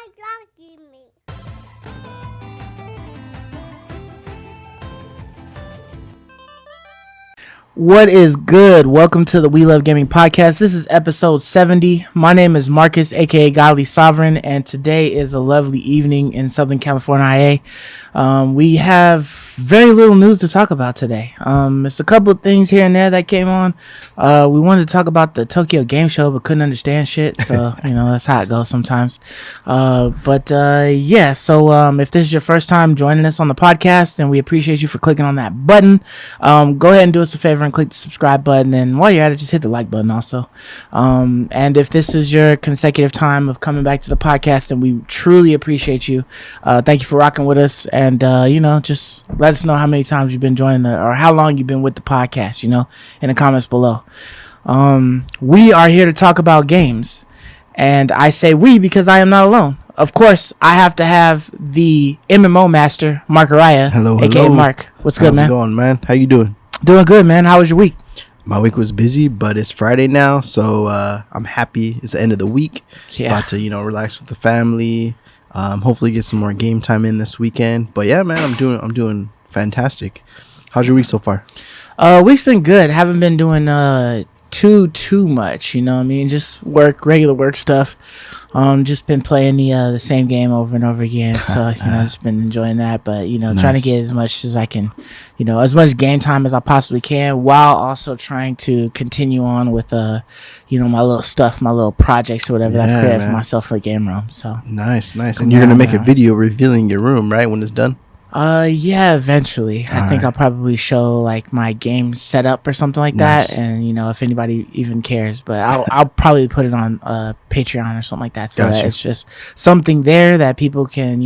talking me. What is good? Welcome to the We Love Gaming podcast. This is episode 70. My name is Marcus, aka Godly Sovereign, and today is a lovely evening in Southern California, IA. We have very little news to talk about today. It's a couple of things here and there that came on. We wanted to talk about the Tokyo Game Show, but couldn't understand shit, so that's how it goes sometimes. So if this is your first time joining us on the podcast, then we appreciate you for clicking on that button. Go ahead and do us a favor and click the subscribe button, and while you're at it, just hit the like button also. And if this is your consecutive time of coming back to the podcast, then we truly appreciate you. Thank you for rocking with us, and just let us know how many times you've been joining or how long you've been with the podcast, in the comments below. We are here to talk about games, and I say we because I am not alone. Of course, I have to have the MMO master, Markariah, aka Mark. What's good, man? How's it going, man? How you doing? Doing good, man. How was your week? My week was busy, but it's Friday now, so I'm happy. It's the end of the week. Yeah. About to, relax with the family. Hopefully get some more game time in this weekend. But yeah, man, I'm doing fantastic. How's your week so far? Week's been good. Haven't been doing too much, just regular work stuff. Just been playing the same game over and over again, so just been enjoying that, but nice. Trying to get as much as I can, as much game time as I possibly can, while also trying to continue on with my little stuff, my little projects or whatever that I've created for myself for the game room. So nice. And you're gonna make a video revealing your room, right, when it's done? Yeah, eventually. I think I'll probably show like my game setup or something like that, and if anybody even cares, but I'll probably put it on Patreon or something like that, so that it's just something there that people can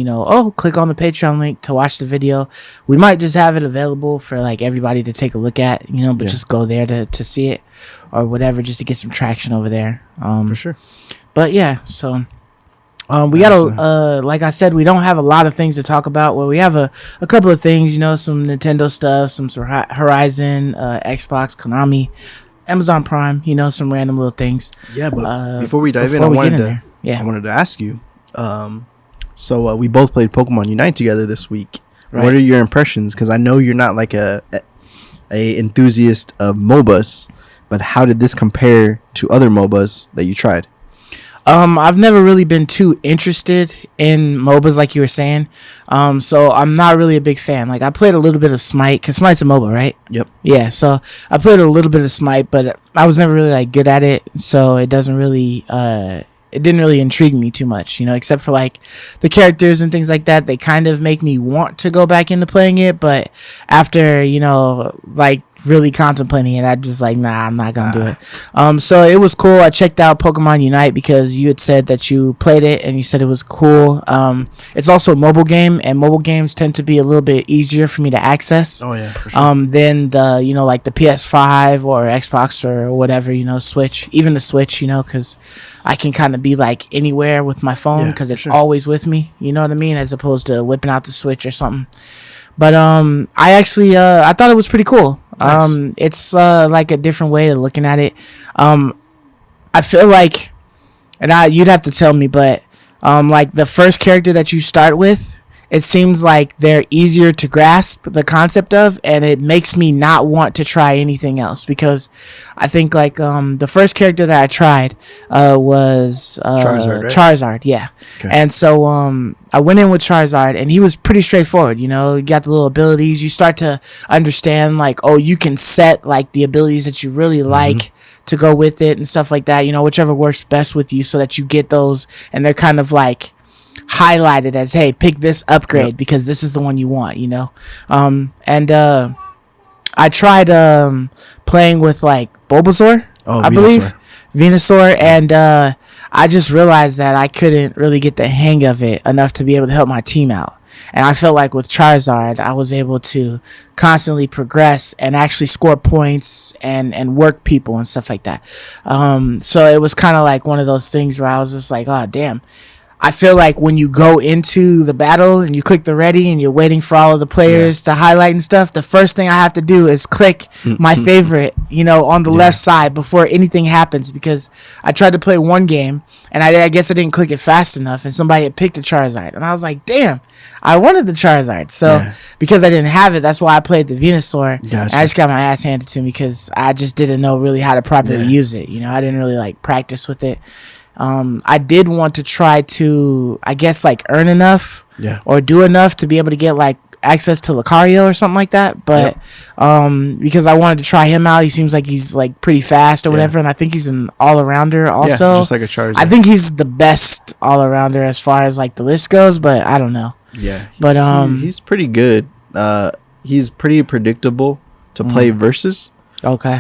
click on the Patreon link to watch the video. We might just have it available for like everybody to take a look at, but just go there to see it or whatever, just to get some traction over there. For sure. But yeah, so we got like I said, we don't have a lot of things to talk about. Well, we have a couple of things, some Nintendo stuff, some Horizon, Xbox, Konami, Amazon Prime, some random little things. Yeah, but before we dive in, I wanted to ask you. So we both played Pokemon Unite together this week. Right. What are your impressions? Because I know you're not like a enthusiast of MOBAs, but how did this compare to other MOBAs that you tried? I've never really been too interested in MOBAs like you were saying. So I'm not really a big fan. Like I played a little bit of Smite, because Smite's a MOBA, right? Yep. Yeah, so I played a little bit of Smite, but I was never really like good at it, so it doesn't really it didn't really intrigue me too much, except for like the characters and things like that. They kind of make me want to go back into playing it, but after like really contemplating it, I'm just like, nah, I'm not gonna do it. So it was cool. I checked out Pokemon Unite because you had said that you played it and you said it was cool. It's also a mobile game, and mobile games tend to be a little bit easier for me to access. Oh yeah, for sure. Than the like the PS5 or Xbox or whatever, Switch, even the Switch, because I can kind of be like anywhere with my phone because it's always with me. You know what I mean? As opposed to whipping out the Switch or something. But I actually I thought it was pretty cool. Nice. It's like a different way of looking at it. I feel like, and you'd have to tell me, but like the first character that you start with, it seems like they're easier to grasp the concept of, and it makes me not want to try anything else, because I think like the first character that I tried was Charizard, right? Charizard, yeah. Okay. And so I went in with Charizard, and he was pretty straightforward. You got the little abilities. You start to understand like, oh, you can set like the abilities that you really like to go with it and stuff like that. Whichever works best with you, so that you get those, and they're kind of like highlighted as, hey, pick this upgrade because this is the one you want, I tried playing with like Bulbasaur, I believe Venusaur, and I just realized that I couldn't really get the hang of it enough to be able to help my team out. And I felt like with Charizard, I was able to constantly progress and actually score points and work people and stuff like that. So it was kind of like one of those things where I was just like, oh damn, I feel like when you go into the battle and you click the ready and you're waiting for all of the players to highlight and stuff, the first thing I have to do is click my favorite, on the left side before anything happens, because I tried to play one game and I guess I didn't click it fast enough and somebody had picked a Charizard and I was like, damn, I wanted the Charizard. So because I didn't have it, that's why I played the Venusaur. Gotcha. I just got my ass handed to me because I just didn't know really how to properly use it. I didn't really like practice with it. I did want to try to, I guess, like earn enough or do enough to be able to get like access to Lucario or something like that. But because I wanted to try him out, he seems like he's like pretty fast or whatever, and I think he's an all-arounder also. Yeah, just like a Charizard. I think he's the best all-arounder as far as like the list goes, but I don't know. Yeah, but he's pretty good. He's pretty predictable to play versus. Okay.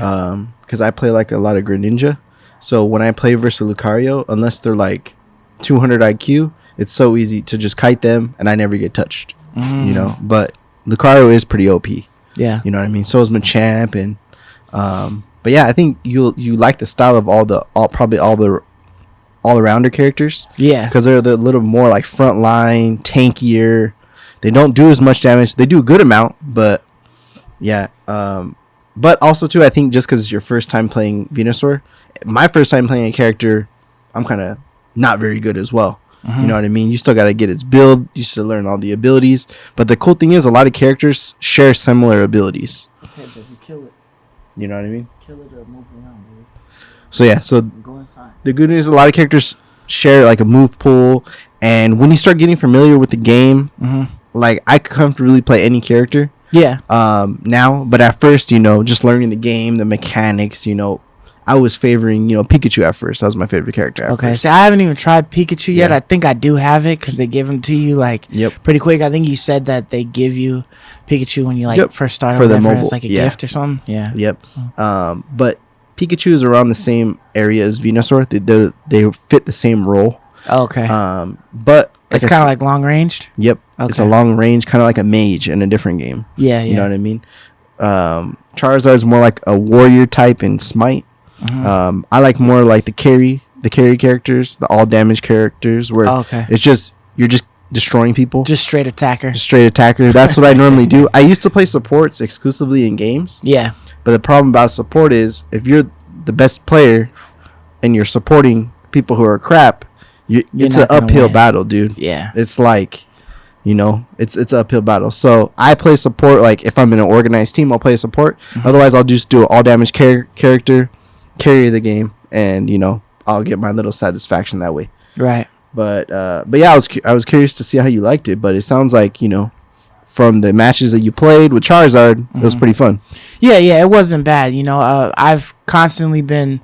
Because I play like a lot of Greninja. So when I play versus Lucario, unless they're like 200 IQ, it's so easy to just kite them and I never get touched. But Lucario is pretty OP. Yeah. You know what I mean? So is Machamp and but yeah, I think you like the style of all the all-arounder characters. Yeah. Because they're a little more like frontline, tankier. They don't do as much damage. They do a good amount, but yeah. But also too, I think just because it's your first time playing Venusaur, my first time playing a character, I'm kind of not very good as well. You know what I mean? You still got to get its build. You still learn all the abilities. But the cool thing is, a lot of characters share similar abilities. Okay, but you kill it. You know what I mean? Kill it or move around, dude. So yeah, so go inside. The good news is a lot of characters share like a move pool. And when you start getting familiar with the game, like I could comfortably play any character. Yeah. Now, but at first, just learning the game, the mechanics, I was favoring, Pikachu at first. That was my favorite character at first. So I haven't even tried Pikachu yet. I think I do have it because they give them to you like pretty quick. I think you said that they give you Pikachu when you like first start for the mobile. It's like a gift or something. Yeah. Yep. So. But Pikachu is around the same area as Venusaur. They fit the same role. Okay. But it's kind of like long ranged. Yep. Okay. It's a long range, kind of like a mage in a different game. Yeah. You know what I mean? Charizard is more like a warrior type in Smite. I like more like the carry characters, the all damage characters, where it's just you're just destroying people. Just straight attacker. That's what I normally do. I used to play supports exclusively in games. Yeah. But the problem about support is if you're the best player and you're supporting people who are crap, it's an uphill battle, dude. Yeah. It's like, it's an uphill battle. So I play support. Like if I'm in an organized team, I'll play support. Otherwise, I'll just do an all damage character, carry the game, and I'll get my little satisfaction that way. Right. But yeah, I was curious to see how you liked it. But it sounds like from the matches that you played with Charizard, it was pretty fun. Yeah, it wasn't bad. I've constantly been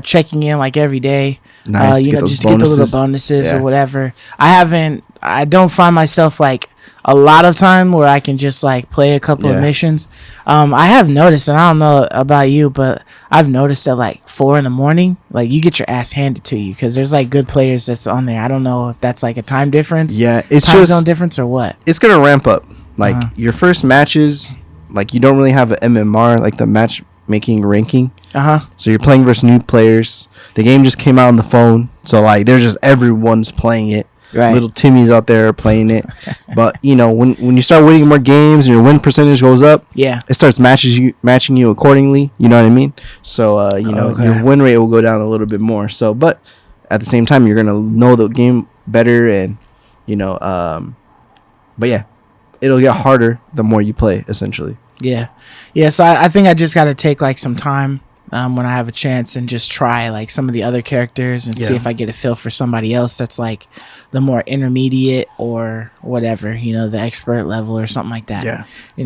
checking in like every day. Nice. Just to get the little bonuses or whatever. I don't find myself like a lot of time where I can just like play a couple of missions. I have noticed, and I don't know about you, but I've noticed that like 4 a.m, like you get your ass handed to you because there's like good players that's on there. I don't know if that's like a time difference. Yeah, it's time just zone difference or what. It's gonna ramp up. Like your first matches, like you don't really have an MMR, like the matchmaking ranking. So you're playing versus new players. The game just came out on the phone, so like there's just everyone's playing it. Right. Little Timmy's out there playing it. But when you start winning more games and your win percentage goes up, it starts matching you accordingly. You know what I mean? So your win rate will go down a little bit more. So but at the same time you're gonna know the game better, and but yeah, it'll get harder the more you play, essentially. Yeah. So I think I just gotta take like some time when I have a chance and just try like some of the other characters and see if I get a feel for somebody else that's like the more intermediate or whatever, the expert level or something like that. Yeah.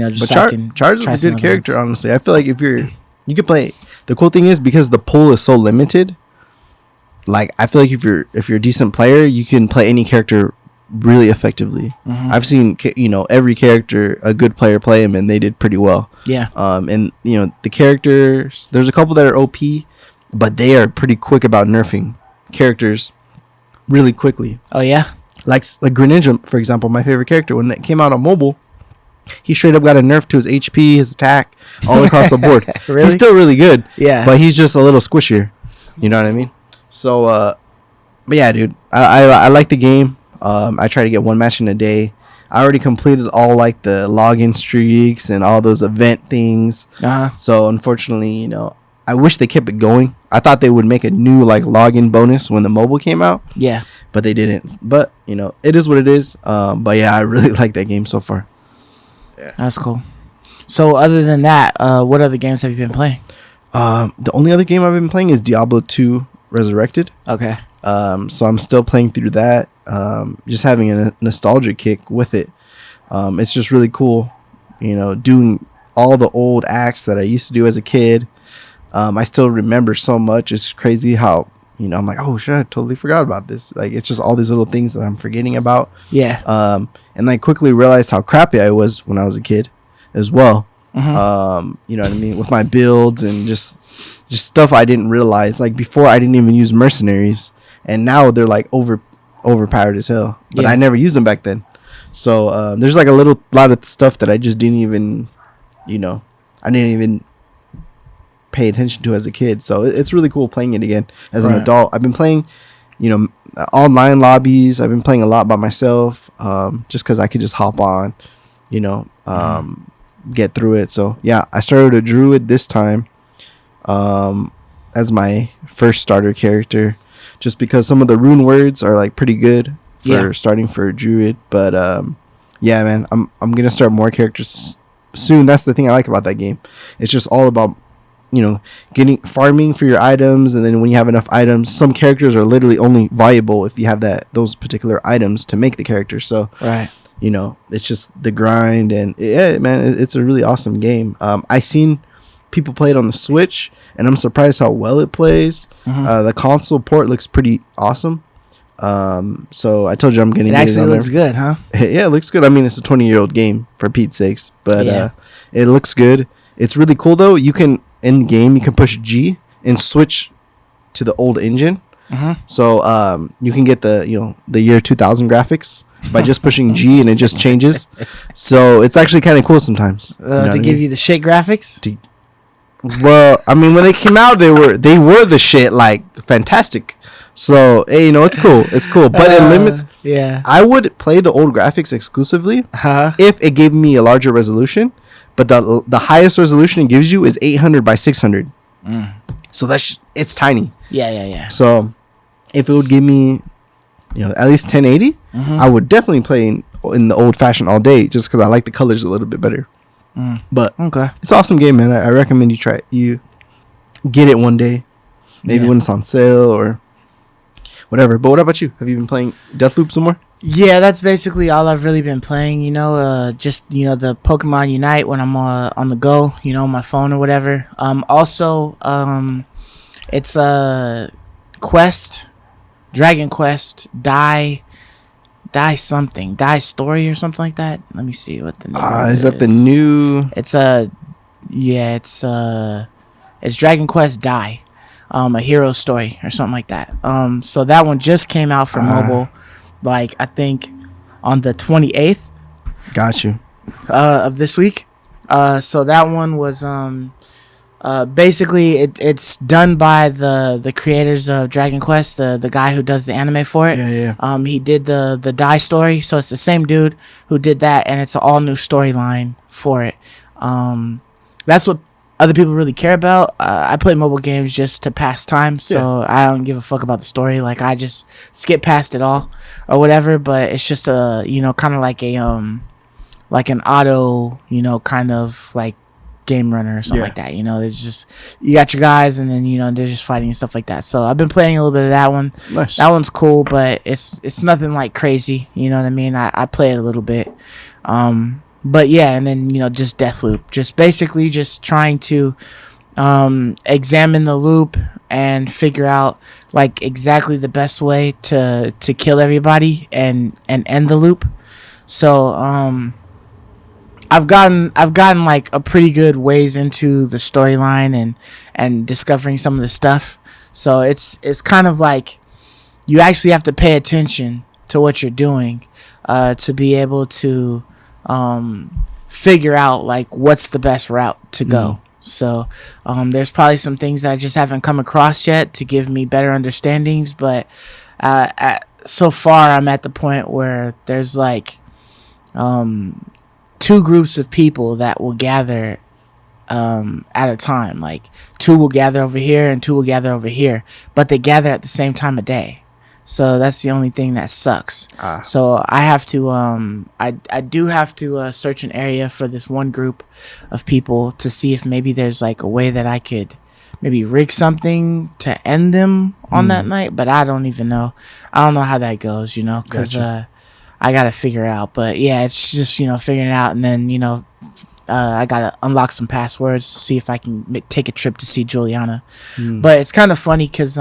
Just but Charizard's a good character, honestly. I feel like you could play. The cool thing is because the pool is so limited, like I feel like if you're a decent player, you can play any character really effectively. I've seen every character a good player play him and they did pretty well. And the characters, there's a couple that are OP, but they are pretty quick about nerfing characters really quickly. Oh yeah, like Greninja, for example, my favorite character. When it came out on mobile, he straight up got a nerf to his HP, his attack, all across the board. Really? He's still really good, but he's just a little squishier. You know what I mean? So but yeah, dude, I like the game. I try to get one match in a day. I already completed all like the login streaks and all those event things. So unfortunately, you know, I wish they kept it going. I thought they would make a new like login bonus when the mobile came out. Yeah, but they didn't. But you know, it is what it is. But yeah, I really like that game so far. Yeah, that's cool. So other than that, what other games have you been playing? The only other game I've been playing is Diablo 2 Resurrected. Okay. So I'm still playing through that. Just having a nostalgia kick with it. It's just really cool, you know, doing all the old acts that I used to do as a kid. I still remember so much. It's crazy how, you know, I'm like, oh shit, I totally forgot about this. Like, it's just all these little things that I'm forgetting about. Yeah. And I quickly realized how crappy I was when I was a kid as well. Mm-hmm. You know what I mean? With my builds and just stuff I didn't realize. Like before, I didn't even use mercenaries, and now they're like overpowered as hell. But I never used them back then. So there's like a lot of stuff that I just didn't even, you know, I didn't even pay attention to as a kid. So it's really cool playing it again as an adult. I've been playing, you know, online lobbies. I've been playing a lot by myself, just because I could just hop on, you know, get through it. So yeah, I started a druid this time as my first starter character, just because some of the rune words are like pretty good for starting for a druid. But yeah, man, I'm gonna start more characters soon. That's the thing I like about that game. It's just all about, you know, farming for your items, and then when you have enough items, some characters are literally only viable if you have those particular items to make the character. So you know, it's just the grind, and yeah, man, it's a really awesome game. I seen people play it on the Switch, and I'm surprised how well it plays. The console port looks pretty awesome. So I told you I'm gonna get it. It actually looks good, huh? Yeah, it looks good. I mean, it's a 20-year-old game, for Pete's sakes, but it looks good. It's really cool though. You can, in the game, you can push G and switch to the old engine. So you can get the year 2000 graphics by just pushing G, and it just changes. So it's actually kind of cool sometimes. To give you the shit graphics? Well, I mean, when they came out, they were the shit, like fantastic. So hey, you know, it's cool. It's cool, but it limits. Yeah. I would play the old graphics exclusively if it gave me a larger resolution. But the highest resolution it gives you is 800 by 600. So it's tiny. Yeah. So if it would give me, you know, at least 1080, I would definitely play in the old fashioned all day, just because I like the colors a little bit better. But it's an awesome game, man. I recommend you try it. You get it one day, maybe when it's on sale or whatever. But what about you? Have you been playing Deathloop some more? Yeah, that's basically all I've really been playing. You know, just, you know, the Pokemon Unite when I'm on the go, you know, on my phone or whatever. Also, it's a Quest, Dragon Quest, Die Story or something like that. Let me see what the name is. That the new? It's Dragon Quest Die, a hero story or something like that. So that one just came out for mobile, like I think on the 28th. Got you. Of this week. So that one was basically it's done by the creators of Dragon Quest, the guy who does the anime for it. Yeah. He did the Die story, so it's the same dude who did that, and it's an all new storyline for it. That's what other people really care about. I play mobile games just to pass time, so I don't give a fuck about the story. Like, I just skip past it all or whatever. But it's just a, you know, kind of like a like an auto, you know, kind of like game runner or something like that. You know, there's just, you got your guys, and then, you know, they're just fighting and stuff like that. So I've been playing a little bit of that one. Nice. That one's cool, but it's nothing like crazy. You know what I mean? I play it a little bit. But yeah, and then, you know, just Deathloop, just basically just trying to examine the loop and figure out like exactly the best way to kill everybody and end the loop. So I've gotten like a pretty good ways into the storyline and discovering some of the stuff. So it's kind of like you actually have to pay attention to what you're doing to be able to figure out like what's the best route to go. So there's probably some things that I just haven't come across yet to give me better understandings, but So far I'm at the point where there's like two groups of people that will gather at a time. Like two will gather over here and two will gather over here, but they gather at the same time of day. So that's the only thing that sucks. So I have to I do have to search an area for this one group of people to see if maybe there's like a way that I could maybe rig something to end them on that night, but I don't even know. I don't know how that goes, you know, because I got to figure out. But yeah, it's just, you know, figuring it out, and then, you know, I got to unlock some passwords to see if I can take a trip to see Juliana. But it's kind of funny because,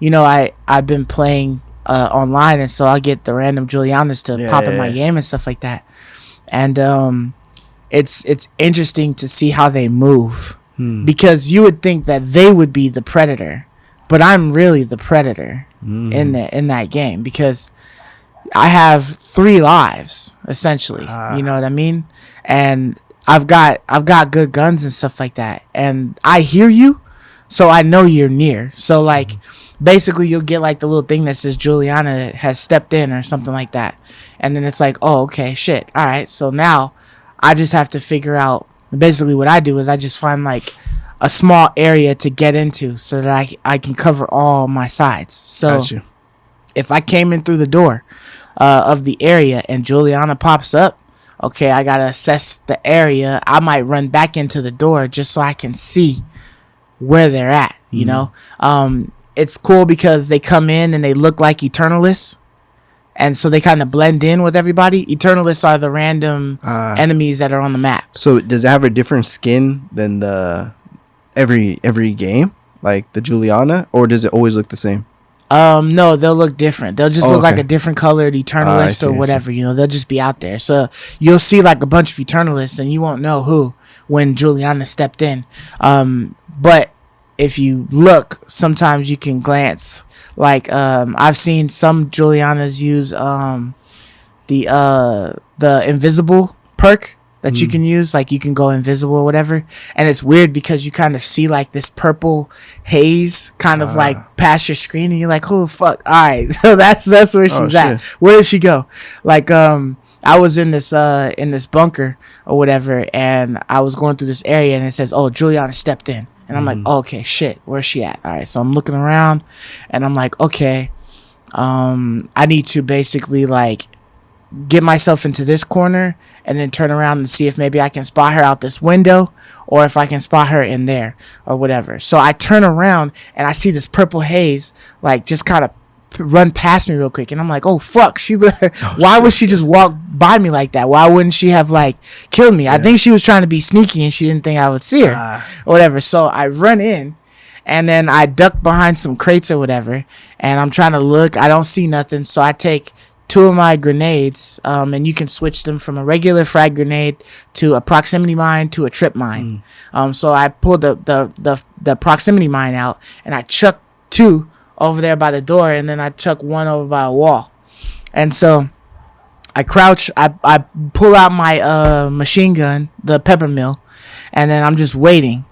you know, I've been playing online, and so I'll get the random Julianas to pop in my game and stuff like that. And it's interesting to see how they move. Because you would think that they would be the predator, but I'm really the predator in that game, because I have 3 lives essentially. You know what I mean? And I've got good guns and stuff like that, and I hear you, so I know you're near. So like basically you'll get like the little thing that says Juliana has stepped in or something like that, and then it's like, oh, okay, shit, all right. So now I just have to figure out. Basically what I do is I just find like a small area to get into so that I can cover all my sides. So if I came in through the door of the area and Juliana pops up, okay, I gotta assess the area. I might run back into the door just so I can see where they're at, you know. It's cool because they come in and they look like Eternalists, and so they kind of blend in with everybody. Eternalists are the random enemies that are on the map. So does it have a different skin than the every game, like the Juliana, or does it always look the same? No, they'll look different. They'll just look like a different colored Eternalist or whatever. You know, they'll just be out there. So you'll see like a bunch of Eternalists, and you won't know who when Juliana stepped in. But if you look, sometimes you can glance. Like I've seen some Julianas use the invisible perk that you can use. Like you can go invisible or whatever, and it's weird because you kind of see like this purple haze kind of like past your screen, and you're like, oh fuck, all right. So that's where she's at. Where did she go? Like I was in this bunker or whatever, and I was going through this area, and it says, oh, Juliana stepped in. And I'm like, oh, okay, shit, where's she at? All right, so I'm looking around, and I'm like, okay, I need to basically like get myself into this corner and then turn around and see if maybe I can spot her out this window, or if I can spot her in there or whatever. So I turn around and I see this purple haze like just kind of run past me real quick, and I'm like, oh fuck, why would she just walk by me like that? Why wouldn't she have like killed me? I think she was trying to be sneaky and she didn't think I would see her or whatever. So I run in, and then I duck behind some crates or whatever, and I'm trying to look. I don't see nothing, so I take 2 of my grenades, and you can switch them from a regular frag grenade to a proximity mine to a trip mine. So I pulled the proximity mine out, and I chuck 2 over there by the door, and then I chuck 1 over by a wall. And so I crouch, I pull out my machine gun, the pepper mill, and then I'm just waiting,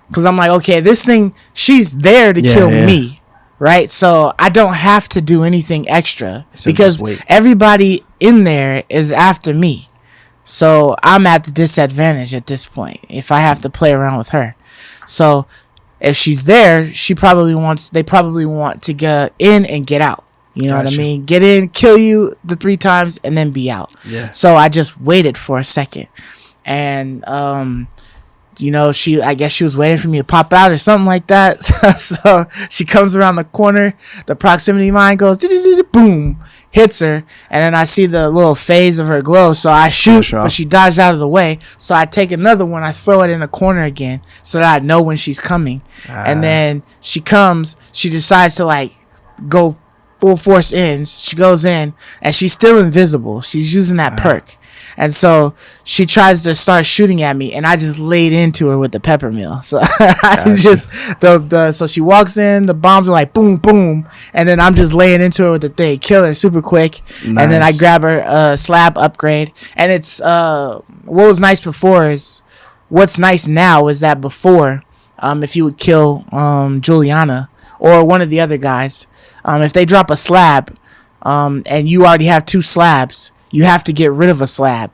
because I'm like, okay, this thing, she's there to kill me, right? So I don't have to do anything extra, because everybody in there is after me. So I'm at the disadvantage at this point if I have to play around with her. So if she's there, they probably want to get in and get out. You know what I mean? Get in, kill you the 3 times, and then be out. Yeah. So I just waited for a second, and you know, I guess she was waiting for me to pop out or something like that. So she comes around the corner, the proximity mine goes boom, hits her, and then I see the little phase of her glow, so I shoot, but she dodged out of the way. So I take another one, I throw it in the corner again so that I know when she's coming. And then she comes, she decides to like go full force in. She goes in, and she's still invisible. She's using that perk. And so she tries to start shooting at me, and I just laid into her with the pepper mill. So so she walks in, the bombs are like boom, boom, and then I'm just laying into her with the thing, kill her super quick. And then I grab her slab upgrade. And it's what was nice before is what's nice now is that before, if you would kill Juliana or one of the other guys, if they drop a slab, and you already have 2 slabs, you have to get rid of a slab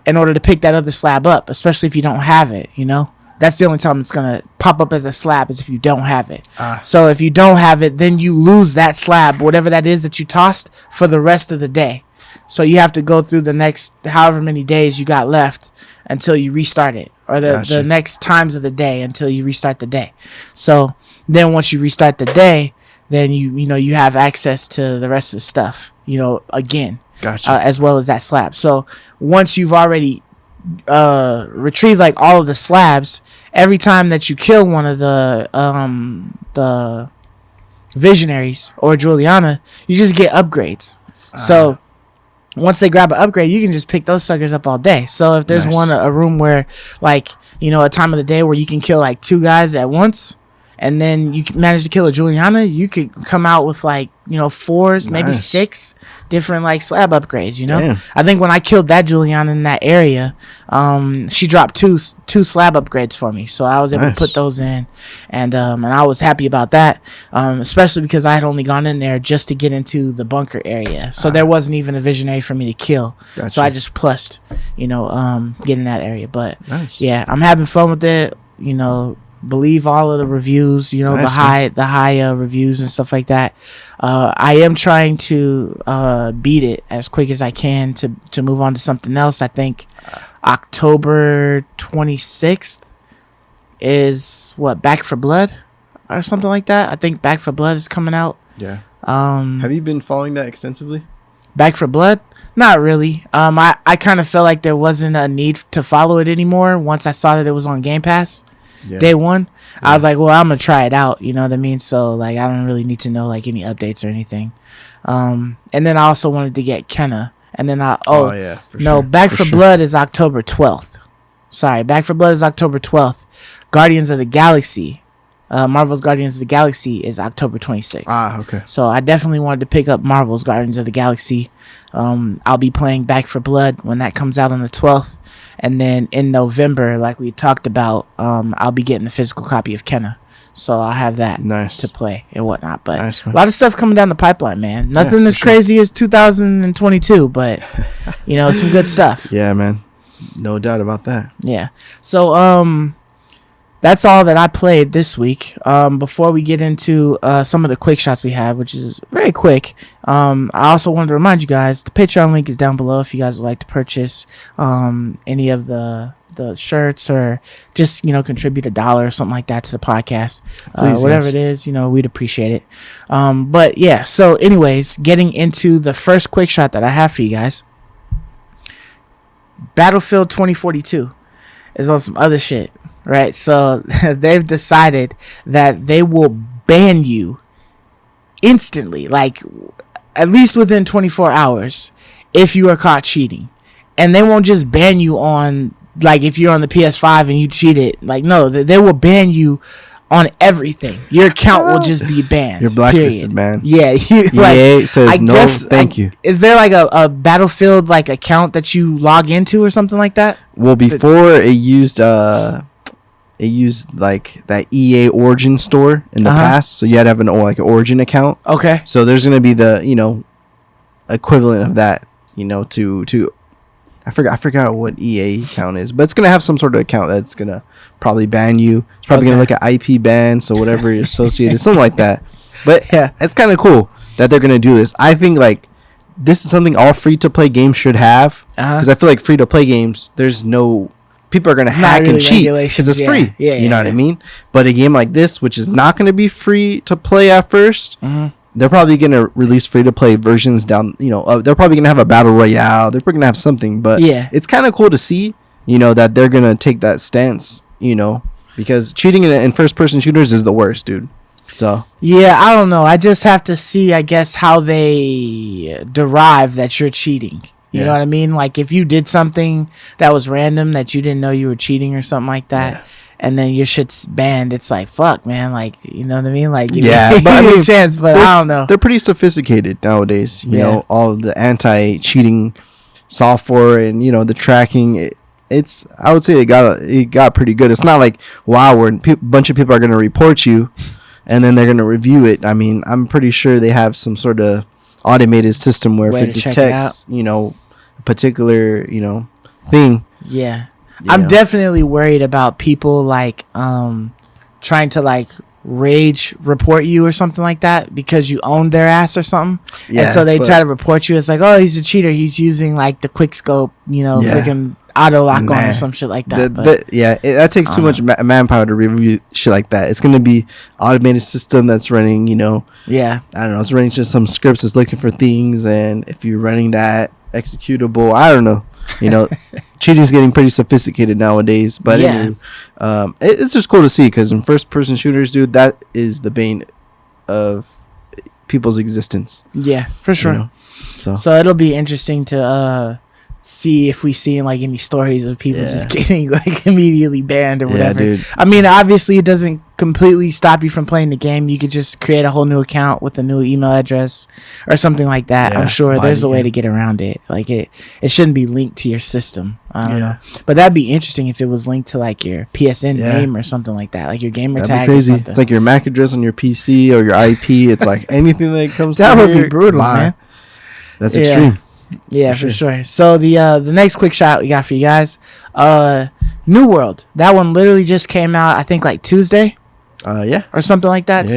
in order to pick that other slab up, especially if you don't have it, you know? That's the only time it's going to pop up as a slab is if you don't have it. So if you don't have it, then you lose that slab, whatever that is that you tossed, for the rest of the day. So you have to go through the next however many days you got left until you restart it, or the next times of the day until you restart the day. So then once you restart the day, then you have access to the rest of the stuff, again. Gotcha. As well as that slab. So once you've already retrieve like all of the slabs, every time that you kill one of the visionaries or Juliana, you just get upgrades. So once they grab an upgrade, you can just pick those suckers up all day. So if there's a room where like a time of the day where you can kill like 2 guys at once, and then you manage to kill a Juliana, you could come out with like 4s, maybe 6 different like slab upgrades. Damn. I think when I killed that Juliana in that area, she dropped two slab upgrades for me, so I was able to put those in, and I was happy about that, especially because I had only gone in there just to get into the bunker area, so there wasn't even a visionary for me to kill. Gotcha. So I just plussed, get in that area. But yeah, I'm having fun with it. Believe all of the reviews, the high reviews and stuff like that. I am trying to beat it as quick as I can to move on to something else. I think October 26th is Back for Blood or something like that. I think Back for Blood is coming out. Yeah. Have you been following that extensively? Back for Blood? Not really. I kind of felt like there wasn't a need to follow it anymore once I saw that it was on Game Pass. Yeah. Day one, I was like, well, I'm gonna try it out, you know what I mean? So like I don't really need to know like any updates or anything. And then I also wanted to get Kenna, and then Back for Blood is October 12th. Sorry, Back for Blood is October 12th. Guardians of the Galaxy, Marvel's Guardians of the Galaxy is October 26th. Okay. So I definitely wanted to pick up Marvel's Guardians of the Galaxy. I'll be playing Back for Blood when that comes out on the 12th. And then in November, like we talked about, I'll be getting the physical copy of Kenna. So I'll have that to play and whatnot. But a lot of stuff coming down the pipeline, man. Nothing as crazy as 2022, but, some good stuff. Yeah, man. No doubt about that. Yeah. So, that's all that I played this week. Before we get into some of the quick shots we have, which is very quick, I also wanted to remind you guys, the Patreon link is down below if you guys would like to purchase any of the shirts, or just contribute $1 or something like that to the podcast. Please, whatever it is, we'd appreciate it. But yeah, so anyways, getting into the first quick shot that I have for you guys. Battlefield 2042 is on some other shit. Right, so they've decided that they will ban you instantly, like at least within 24 hours, if you are caught cheating. And they won't just ban you on, like, if you're on the PS5 and you cheated. Like, no, they will ban you on everything. Your account will just be banned. You're blacklisted, man. Yeah. EA says thank you. Is there like a Battlefield like account that you log into or something like that? Well, before it used like that EA Origin store in the past, so you had to have an Origin account. Okay. So there's gonna be the equivalent of that, to I forgot what EA account is, but it's gonna have some sort of account that's gonna probably ban you. It's probably gonna look at IP ban, so whatever is associated, something like that. But yeah, it's kind of cool that they're gonna do this. I think like this is something all free to play games should have, because I feel like free to play games, there's no people are gonna hack and cheat because it's free. You know what I mean? But a game like this, which is not gonna be free to play at first, they're probably gonna release free to play versions down. They're probably gonna have a battle royale. They're probably gonna have something. But it's kind of cool to see, that they're gonna take that stance. Because cheating in first person shooters is the worst, dude. So yeah, I don't know. I just have to see, I guess, how they derive that you're cheating. You know what I mean? Like if you did something that was random that you didn't know you were cheating or something like that, and then your shit's banned, it's like, fuck, man. Like, you know what I mean? Like, but I mean, a chance, but I don't know. They're pretty sophisticated nowadays. You know, all the anti-cheating software and the tracking. I would say it got pretty good. It's not like WoW where a bunch of people are gonna report you. and then they're going to review it. I mean, I'm pretty sure they have some sort of automated system where if it detects, a particular, thing. Yeah. I'm definitely worried about people like trying to like rage report you or something like that because you owned their ass or something. Yeah, and so they try to report you. It's like, oh, he's a cheater. He's using like the quick scope, freaking auto lock on or some shit like that. That takes too much manpower to review shit like that. It's going to be automated system that's running, I don't know. It's running just some scripts that's looking for things. And if you're running that executable, I don't know. Cheating is getting pretty sophisticated nowadays, but anyway, it's just cool to see because in first-person shooters, dude, that is the bane of people's existence. Yeah, for sure. So it'll be interesting to see if we see like any stories of people just getting like immediately banned or whatever. Dude. I mean, obviously it doesn't completely stop you from playing the game. You could just create a whole new account with a new email address or something like that. I'm sure there's a way to get around it. Like it shouldn't be linked to your system. I don't know, but that'd be interesting if it was linked to like your PSN name or something like that, like your gamer tag. That'd be crazy. It's like your MAC address on your PC or your IP. It's like anything that comes. That would be brutal, man. That's extreme. Yeah, for sure. So the next quick shot we got for you guys, New World. That one literally just came out, I think, like Tuesday. Or something like that.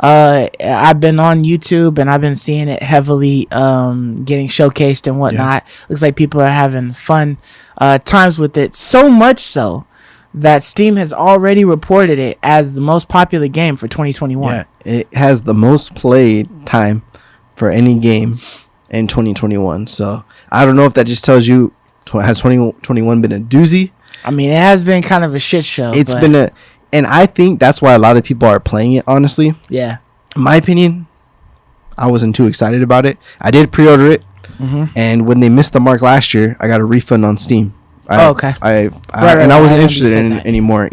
I've been on YouTube and I've been seeing it heavily getting showcased and whatnot. Looks like people are having fun times with it. So much so that Steam has already reported it as the most popular game for 2021. Yeah, it has the most played time for any game in 2021. So I don't know if that just tells you has 2021 been a doozy. I mean, it has been kind of a shit show. It's been and I think that's why a lot of people are playing it, honestly. Yeah. In my opinion, I wasn't too excited about it. I did pre-order it, and when they missed the mark last year, I got a refund on Steam. Okay. I wasn't interested in it anymore,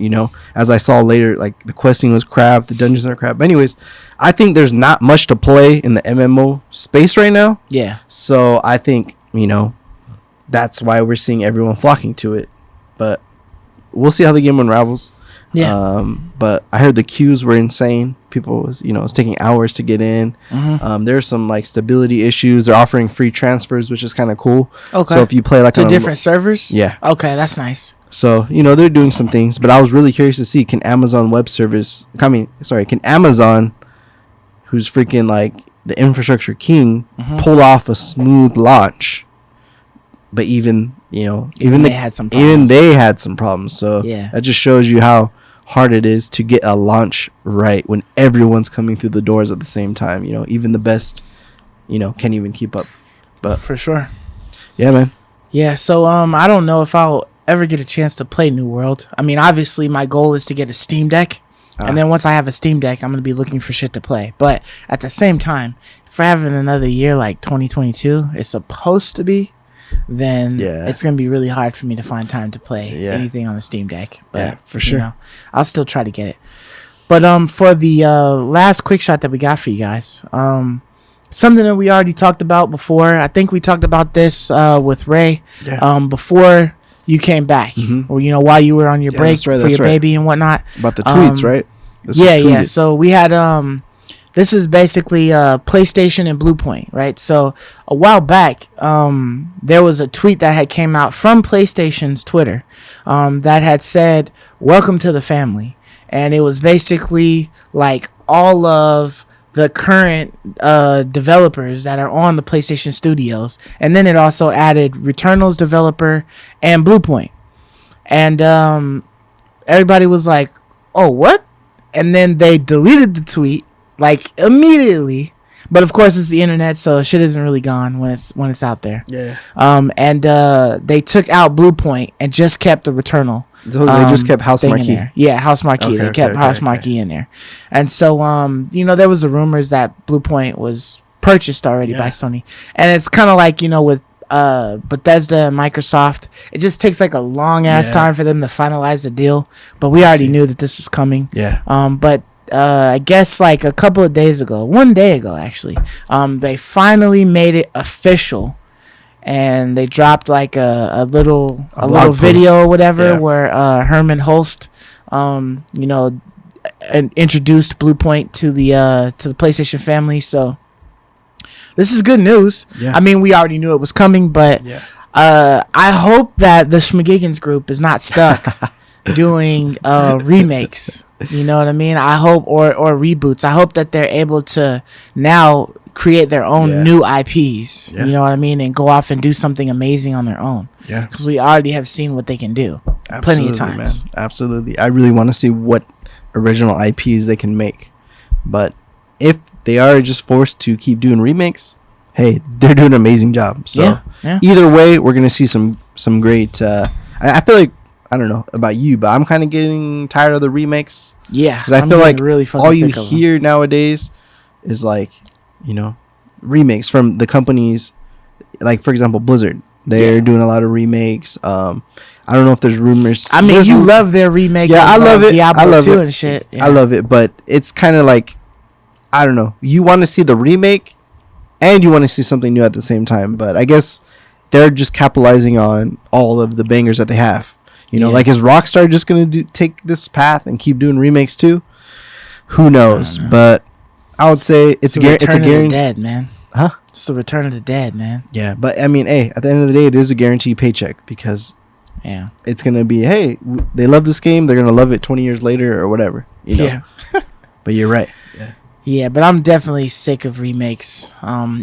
as I saw later, like the questing was crap, the dungeons are crap. But anyways, I think there's not much to play in the MMO space right now. Yeah. So I think, that's why we're seeing everyone flocking to it. But we'll see how the game unravels. Yeah. But I heard the queues were insane. People was, it's taking hours to get in. There's some like stability issues. They're offering free transfers, which is kind of cool. Okay. So if you play like to different servers. Yeah. Okay, that's nice. So they're doing some things, but I was really curious to see can Amazon, who's freaking like the infrastructure king, pull off a smooth launch? But even they had some problems. So that just shows you how hard it is to get a launch right when everyone's coming through the doors at the same time. Even the best, can't even keep up. But for sure. Yeah, man. Yeah. So I don't know if I'll ever get a chance to play New World. I mean, obviously my goal is to get a Steam Deck. And then once I have a Steam Deck, I'm going to be looking for shit to play. But at the same time, if we're having another year like 2022, it's supposed to be, then it's going to be really hard for me to find time to play anything on the Steam Deck. But for sure. I'll still try to get it. But for the last quick shot that we got for you guys, something that we already talked about before. I think we talked about this with Ray before you came back, or while you were on your break for your baby and whatnot. About the tweets, right? Yeah. So we had this is basically PlayStation and Bluepoint, right? So a while back, there was a tweet that had came out from PlayStation's Twitter that had said, "Welcome to the family," and it was basically like all of the current developers that are on the PlayStation Studios, and then it also added Returnal's developer and Bluepoint, and everybody was like, "Oh, what?" And then they deleted the tweet like immediately, but of course it's the internet, so shit isn't really gone when it's out there. Yeah. And they took out Bluepoint and just kept the Returnal. So they just kept House Marquee. Yeah, House Marquee. They kept House Marquee in there. And so there was the rumors that Bluepoint was purchased already by Sony. And it's kind of like, with Bethesda and Microsoft, it just takes like a long ass time for them to finalize the deal, but we already knew that this was coming. But I guess like a couple of days ago, one day ago actually, they finally made it official, and they dropped like a little video or whatever where Herman Holst introduced Blue Point to the PlayStation family. So this is good news. Yeah. I mean, we already knew it was coming, but I hope that the Schmagigans group is not stuck doing remakes. You know what I mean? I hope or reboots. I hope that they're able to now create their own new IPs. You know what I mean? And go off and do something amazing on their own. Yeah. Because we already have seen what they can do. Absolutely, plenty of times. Man. Absolutely. I really want to see what original IPs they can make. But if they are just forced to keep doing remakes, hey, they're doing an amazing job. So either way, we're gonna see some great. I feel like, I don't know about you, but I'm kind of getting tired of the remakes. Yeah, because I feel like really all you hear nowadays is like, you know, remakes from the companies. Like for example, Blizzard. They're doing a lot of remakes. I don't know if there's rumors. I mean, you love their remake. Yeah, I love it. Diablo I love 2 it. And shit. Yeah. I love it, but it's kind of like, I don't know. You want to see the remake, and you want to see something new at the same time. But I guess they're just capitalizing on all of the bangers that they have. You know, like is Rockstar just gonna take this path and keep doing remakes too? Who knows? But I would say it's a guarantee. Dead man. Huh? It's the return of the dead, man. Yeah, but I mean, hey, at the end of the day, it is a guaranteed paycheck because it's gonna be, hey, they love this game, they're gonna love it 20 years later or whatever. You know? Yeah. But you're right. Yeah, but I'm definitely sick of remakes.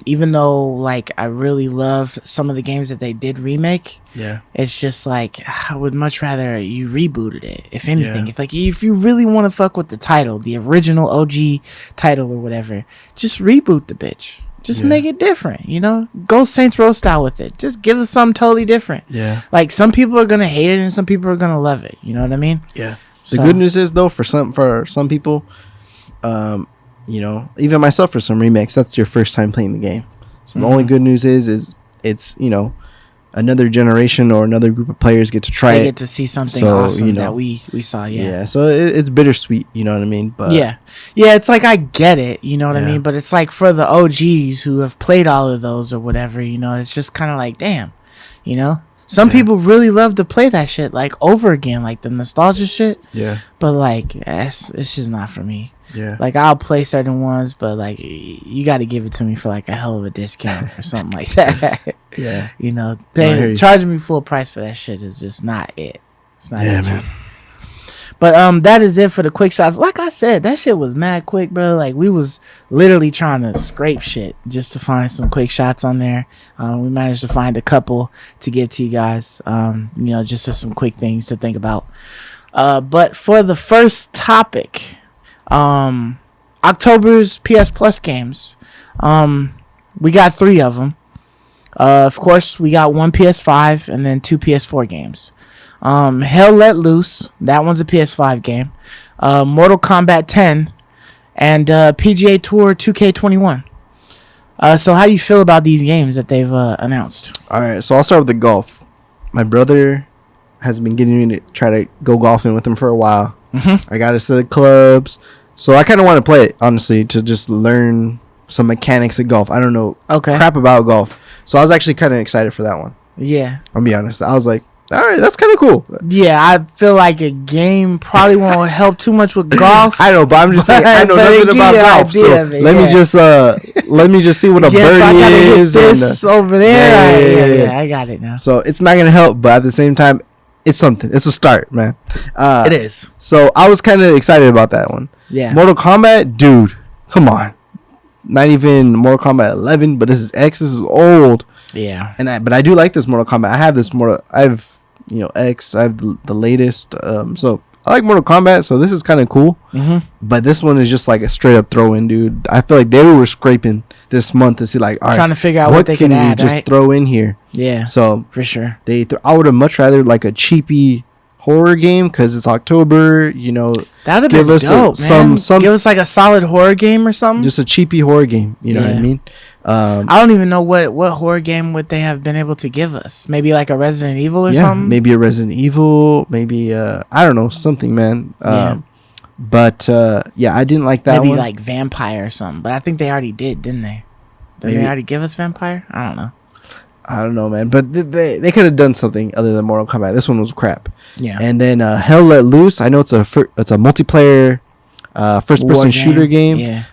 Even though like I really love some of the games that they did remake. Yeah. It's just like I would much rather you rebooted it. If anything, if you really want to fuck with the title, the original OG title or whatever, just reboot the bitch. Just make it different, you know? Go Saints Row style with it. Just give us something totally different. Yeah. Like some people are gonna hate it and some people are gonna love it. You know what I mean? Yeah. The good news is though, for some people, you know, even myself for some remakes, that's your first time playing the game. So the only good news is it's, you know, another generation or another group of players get to try it. They get to see something awesome that we saw, Yeah, so it's bittersweet, you know what I mean? But yeah, it's like I get it, you know what I mean? But it's like for the OGs who have played all of those or whatever, you know, it's just kind of like, damn, you know? Some people really love to play that shit, like, over again, like the nostalgia shit. Yeah. But, like, it's just not for me. Yeah. Like, I'll play certain ones, but, like, you got to give it to me for, like, a hell of a discount or something like that. Yeah. You know, charging me full price for that shit is just not it. It's not it, man. But that is it for the quick shots. Like I said, that shit was mad quick, bro. Like we was literally trying to scrape shit just to find some quick shots on there. We managed to find a couple to give to you guys. You know, just some quick things to think about. But for the first topic, October's PS Plus games. We got 3 of them. Of course, we got 1 PS5 and then 2 PS4 games. Hell Let Loose, that one's a PS5 game. Mortal Kombat 10 and PGA Tour 2K21. So how do you feel about these games that they've announced? All right, so I'll start with the golf. My brother has been getting me to try to go golfing with him for a while. I got a set of clubs, so I kind of want to play it, honestly, to just learn some mechanics of golf. I don't know crap about golf, so I was actually kind of excited for that one. Yeah, I'll be honest. I was like, all right, that's kind of cool. Yeah, I feel like a game probably won't help too much with golf. I know, but I'm just saying I know nothing about golf. So let me just see what a birdie is. This over there. Yeah, I got it now. So it's not gonna help, but at the same time, it's something. It's a start, man. It is. So I was kind of excited about that one. Yeah. Mortal Kombat, dude, come on. Not even Mortal Kombat 11, but this is X. This is old. Yeah. But I do like this Mortal Kombat. I have this X. I have the latest. So I like Mortal Kombat. So this is kind of cool. But this one is just like a straight up throw in, dude. I feel like they were scraping this month to see like, all right, trying to figure out what they can add, just throw in here. Yeah. So for sure, I would have much rather like a cheapy horror game because it's October. You know, that'd give us dope, man. Give us like a solid horror game or something. Just a cheapy horror game. You know what I mean? I don't even know what horror game would they have been able to give us. Maybe like a Resident Evil or something. Maybe a Resident Evil. Maybe I don't know, something, man. But I didn't like that. Maybe one. Like Vampire or something. But I think they already didn't they? Did they already give us Vampire? I don't know. I don't know, man. But they could have done something other than Mortal Kombat. This one was crap. Yeah. And then Hell Let Loose. I know it's a multiplayer first-person shooter game. Yeah.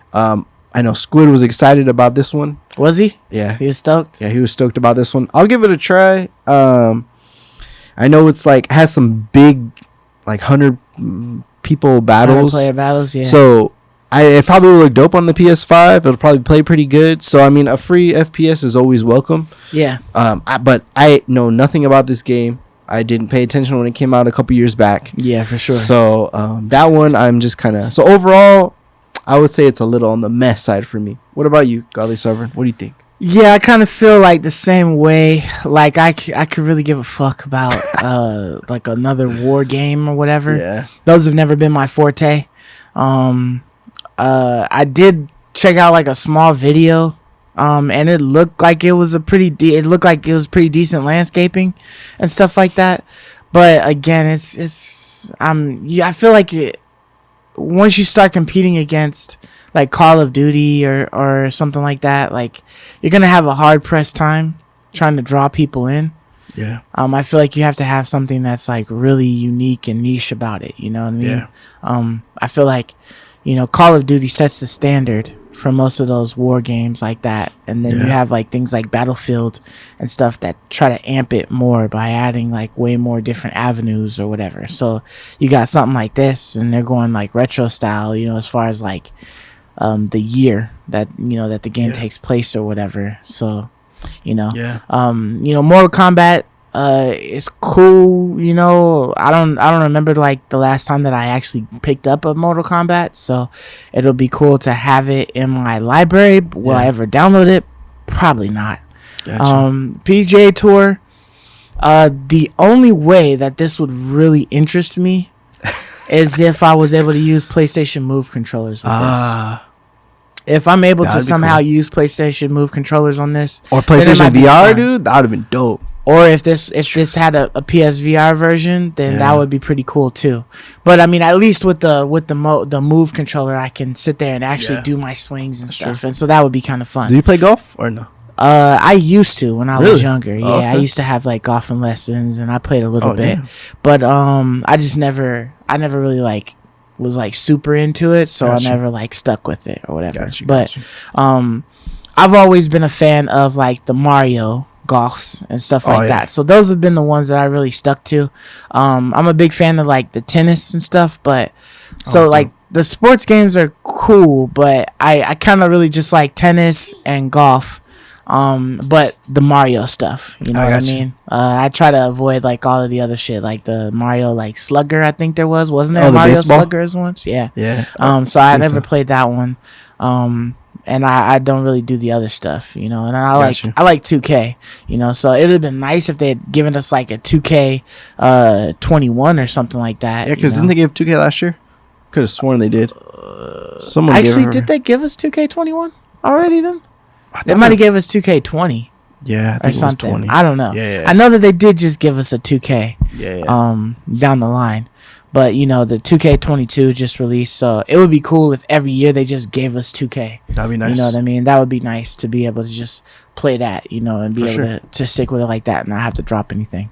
I know Squid was excited about this one. Was he? Yeah. He was stoked? Yeah, he was stoked about this one. I'll give it a try. I know it's like has some big, like 100 people battles. 100 player battles, yeah. So it probably will look dope on the PS5. It'll probably play pretty good. So I mean, a free FPS is always welcome. Yeah. But I know nothing about this game. I didn't pay attention when it came out a couple years back. Yeah, for sure. So that one, I'm just kind of. So overall, I would say it's a little on the mess side for me. What about you, Godly Sovereign? What do you think? Yeah, I kind of feel like the same way. Like I could really give a fuck about like another war game or whatever. Yeah, those have never been my forte. I did check out like a small video, and it looked like it was pretty decent landscaping and stuff like that. But again, I feel like once you start competing against like Call of Duty or something like that, like you're gonna have a hard pressed time trying to draw people in. Yeah. I feel like you have to have something that's like really unique and niche about it. You know what I mean? Yeah. I feel like, Call of Duty sets the standard for most of those war games like that. And then you have like things like Battlefield and stuff that try to amp it more by adding like way more different avenues or whatever. So you got something like this and they're going like retro style, as far as like the year that, that the game takes place or whatever. So, Mortal Kombat is cool. I don't remember like the last time that I actually picked up a Mortal Kombat, so it'll be cool to have it in my library. Will I ever download it? Probably not. Gotcha. PGA Tour, the only way that this would really interest me is if I was able to use PlayStation Move controllers with this. If I'm able to somehow use PlayStation Move controllers on this, or PlayStation VR, dude, that would have been dope. Or if this had a PSVR version, then that would be pretty cool too. But I mean, at least with the Move controller, I can sit there and actually do my swings and stuff, and so that would be kind of fun. Do you play golf or no? I used to when I was younger. Yeah, okay. I used to have like golfing lessons, and I played a little bit. Damn. But I never really like was like super into it, so I never like stuck with it or whatever. But I've always been a fan of like the Mario golfs and stuff like that. So those have been the ones that I really stuck to. I'm a big fan of like the tennis and stuff, but like the sports games are cool, but I kind of really just like tennis and golf. But the Mario stuff, you know what I mean? I try to avoid like all of the other shit, like the Mario like Slugger. I think wasn't there Mario Sluggers once? Yeah. So I never played that one. And I don't really do the other stuff, and I like 2K, so it would have been nice if they had given us like a 2K 21 or something like that. Yeah, because didn't they give 2K last year? Could have sworn they did. Someone actually did they give us 2K 21 already? Then they might have gave us 2K 20. Yeah, I think it was 20. I don't know. Yeah. I know that they did just give us a 2K. Down the line. But, the 2K22 just released, so it would be cool if every year they just gave us 2K. That'd be nice. You know what I mean? That would be nice to be able to just play that, and be able to stick with it like that and not have to drop anything.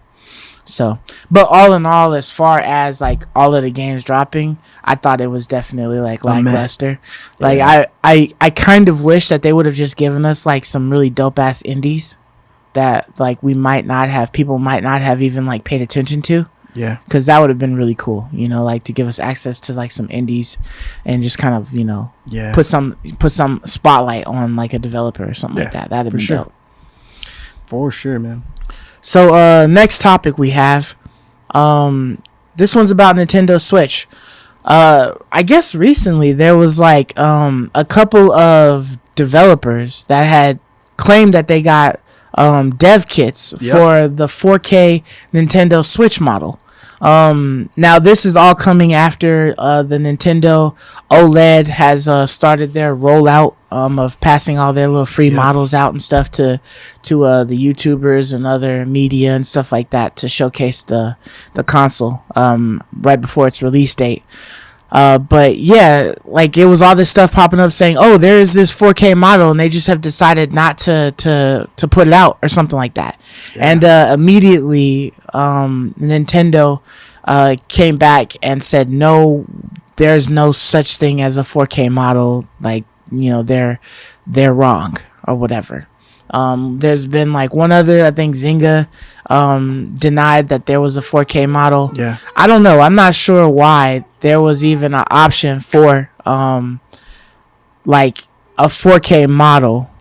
So, but all in all, as far as, like, all of the games dropping, I thought it was definitely, like, lackluster. Like, I kind of wish that they would have just given us, like, some really dope-ass indies that, like, people might not have even, like, paid attention to. Yeah, because that would have been really cool, like to give us access to like some indies and just kind of put some spotlight on like a developer or something like that. That'd be dope. For sure, man. So next topic we have, this one's about Nintendo Switch. I guess recently there was like a couple of developers that had claimed that they got dev kits for the 4K Nintendo Switch model. Now this is all coming after the Nintendo OLED has started their rollout of passing all their little free models out and stuff to the YouTubers and other media and stuff like that to showcase the console right before its release date. But yeah, like it was all this stuff popping up saying, oh, there is this 4K model, and they just have decided not to put it out or something like that. And immediately Nintendo came back and said, no, there's no such thing as a 4K model, like, you know, they're wrong or whatever. There's been like one other, I think Zynga denied that there was a 4K model. Yeah. I don't know. I'm not sure why there was even an option for like a 4K model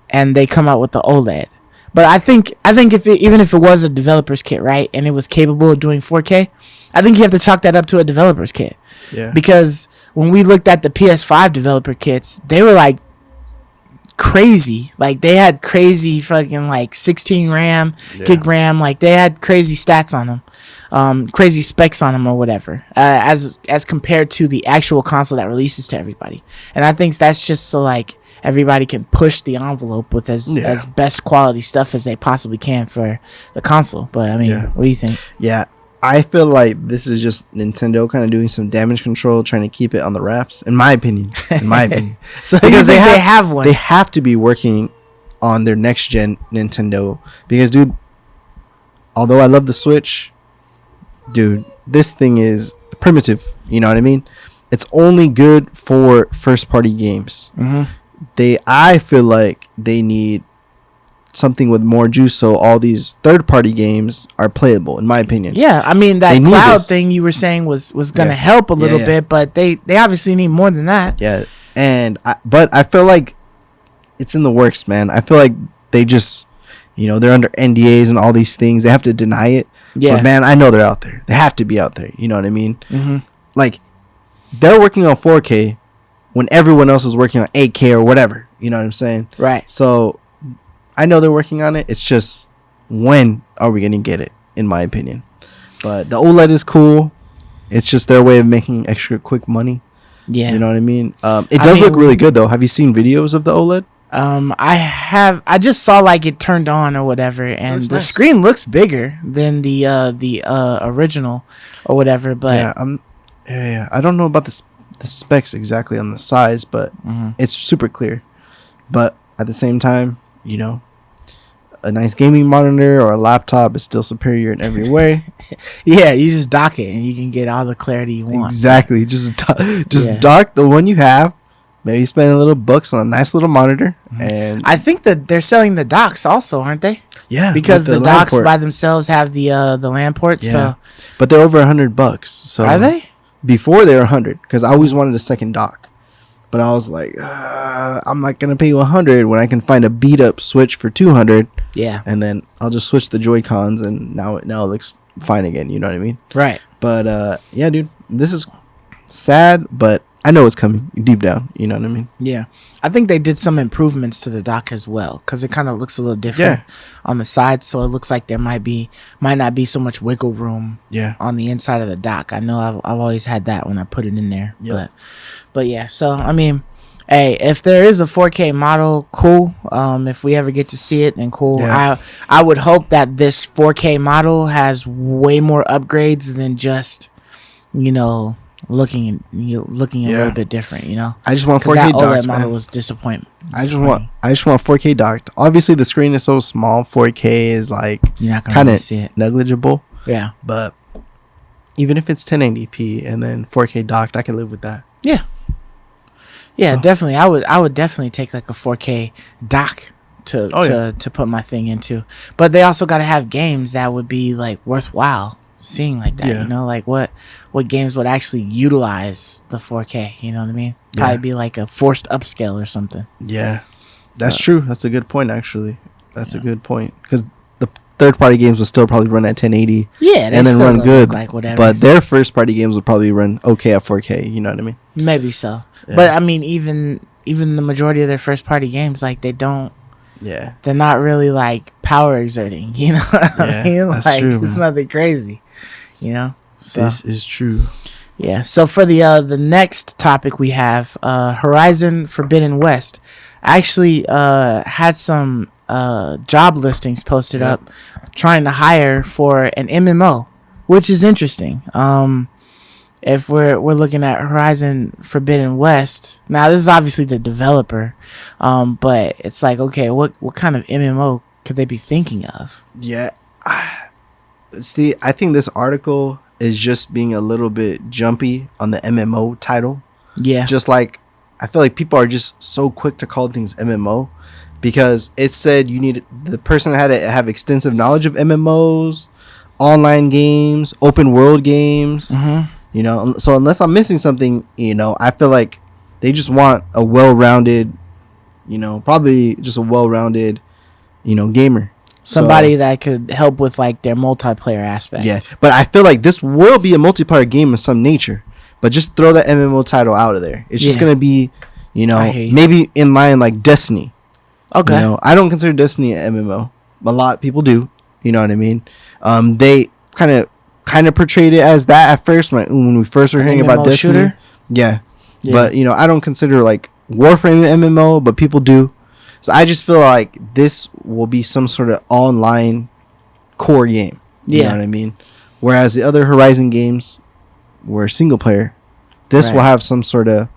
and they come out with the OLED. But I think even if it was a developer's kit, right, and it was capable of doing 4K, I think you have to chalk that up to a developer's kit. Yeah. Because when we looked at the PS5 developer kits, they were like crazy. Like they had crazy fucking like 16 RAM, gig RAM. Like they had crazy stats on them, crazy specs on them or whatever, as compared to the actual console that releases to everybody. And I think that's just so like everybody can push the envelope with as best quality stuff as they possibly can for the console. But I mean, what do you think? Yeah, I feel like this is just Nintendo kind of doing some damage control, trying to keep it on the wraps. In my opinion, So because they have one, they have to be working on their next gen Nintendo. Because, dude, although I love the Switch, dude, this thing is primitive. You know what I mean? It's only good for first party games. Mm-hmm. I feel like they need something with more juice so all these third-party games are playable, in my opinion. Yeah, I mean, that cloud thing you were saying was going to help a little bit, but they obviously need more than that. Yeah, but I feel like it's in the works, man. I feel like they just, you know, they're under NDAs and all these things. They have to deny it. Yeah. But, man, I know they're out there. They have to be out there. You know what I mean? Mm-hmm. Like, they're working on 4K when everyone else is working on 8K or whatever. You know what I'm saying? Right. So I know they're working on it. It's just, when are we going to get it, in my opinion? But the OLED is cool. It's just their way of making extra quick money. Yeah. You know what I mean? It does look really good, though. Have you seen videos of the OLED? I just saw like it turned on or whatever, and the screen looks bigger than the original or whatever. But yeah. I don't know about the specs exactly on the size, but it's super clear. But at the same time, you know, a nice gaming monitor or a laptop is still superior in every way. Yeah, you just dock it and you can get all the clarity you want. Exactly. Just dock the one you have. Maybe spend a little bucks on a nice little monitor. And I think that they're selling the docks also, aren't they? Yeah, because the docks port by themselves have the LAN port. Yeah. So, but they're over $100. So are they? Before they were 100, because I always wanted a second dock, but I was like, I'm not gonna pay 100 when I can find a beat up Switch for 200. Yeah, and then I'll just switch the Joy-Cons, and now it looks fine again. You know what I mean? Right. But yeah, dude, this is sad, but I know it's coming deep down. You know what I mean? Yeah. I think they did some improvements to the dock as well, because it kind of looks a little different on the side. So it looks like there might not be so much wiggle room on the inside of the dock. I know I've always had that when I put it in there. Yep. But yeah, so I mean, hey, if there is a 4K model, cool. If we ever get to see it, then cool. Yeah. I would hope that this 4K model has way more upgrades than just, you know, looking a little bit different, you know. I just want 4K that docked, OLED model man. was disappointing. I just want 4K docked. Obviously, the screen is so small. 4K is like kind of negligible. Yeah, but even if it's 1080p and then 4K docked, I can live with that. Yeah. Yeah, so, definitely. I would definitely take like a 4K dock to put my thing into. But they also got to have games that would be like worthwhile seeing like that. You know, like what games would actually utilize the 4K? You know what I mean? Probably be like a forced upscale or something. Yeah, that's true. That's a good point, actually. That's a good point, because the third-party games would still probably run at 1080. Yeah, and then run good. Like whatever. But their first-party games would probably run okay at 4K. You know what I mean? Maybe so. Yeah. But I mean, even the majority of their first-party games, like they don't. Yeah. They're not really like power exerting. You know what I mean? That's like true, it's nothing crazy. You know. So, this is true. Yeah. So for the next topic we have, Horizon Forbidden West actually had some job listings posted up trying to hire for an MMO, which is interesting. If we're looking at Horizon Forbidden West, now this is obviously the developer, but it's like, okay, what kind of MMO could they be thinking of? Yeah. See, I think this article is just being a little bit jumpy on the MMO title. Yeah. Just like, I feel like people are just so quick to call things MMO because it said the person had to have extensive knowledge of MMOs, online games, open world games. Mm-hmm. You know, so unless I'm missing something, you know, I feel like they just want a well-rounded, you know, probably just a well-rounded, you know, gamer. Somebody that could help with like their multiplayer aspect. Yeah, but I feel like this will be a multiplayer game of some nature. But just throw that MMO title out of there. It's just gonna be, you know, maybe in line like Destiny. Okay. You know, I don't consider Destiny an MMO. A lot of people do. You know what I mean? They kind of portrayed it as that at first when we first were hearing about Destiny. Shooter? Yeah. But you know, I don't consider like Warframe an MMO, but people do. So I just feel like this will be some sort of online core game. You know what I mean? Whereas the other Horizon games were single player, this will have some sort of,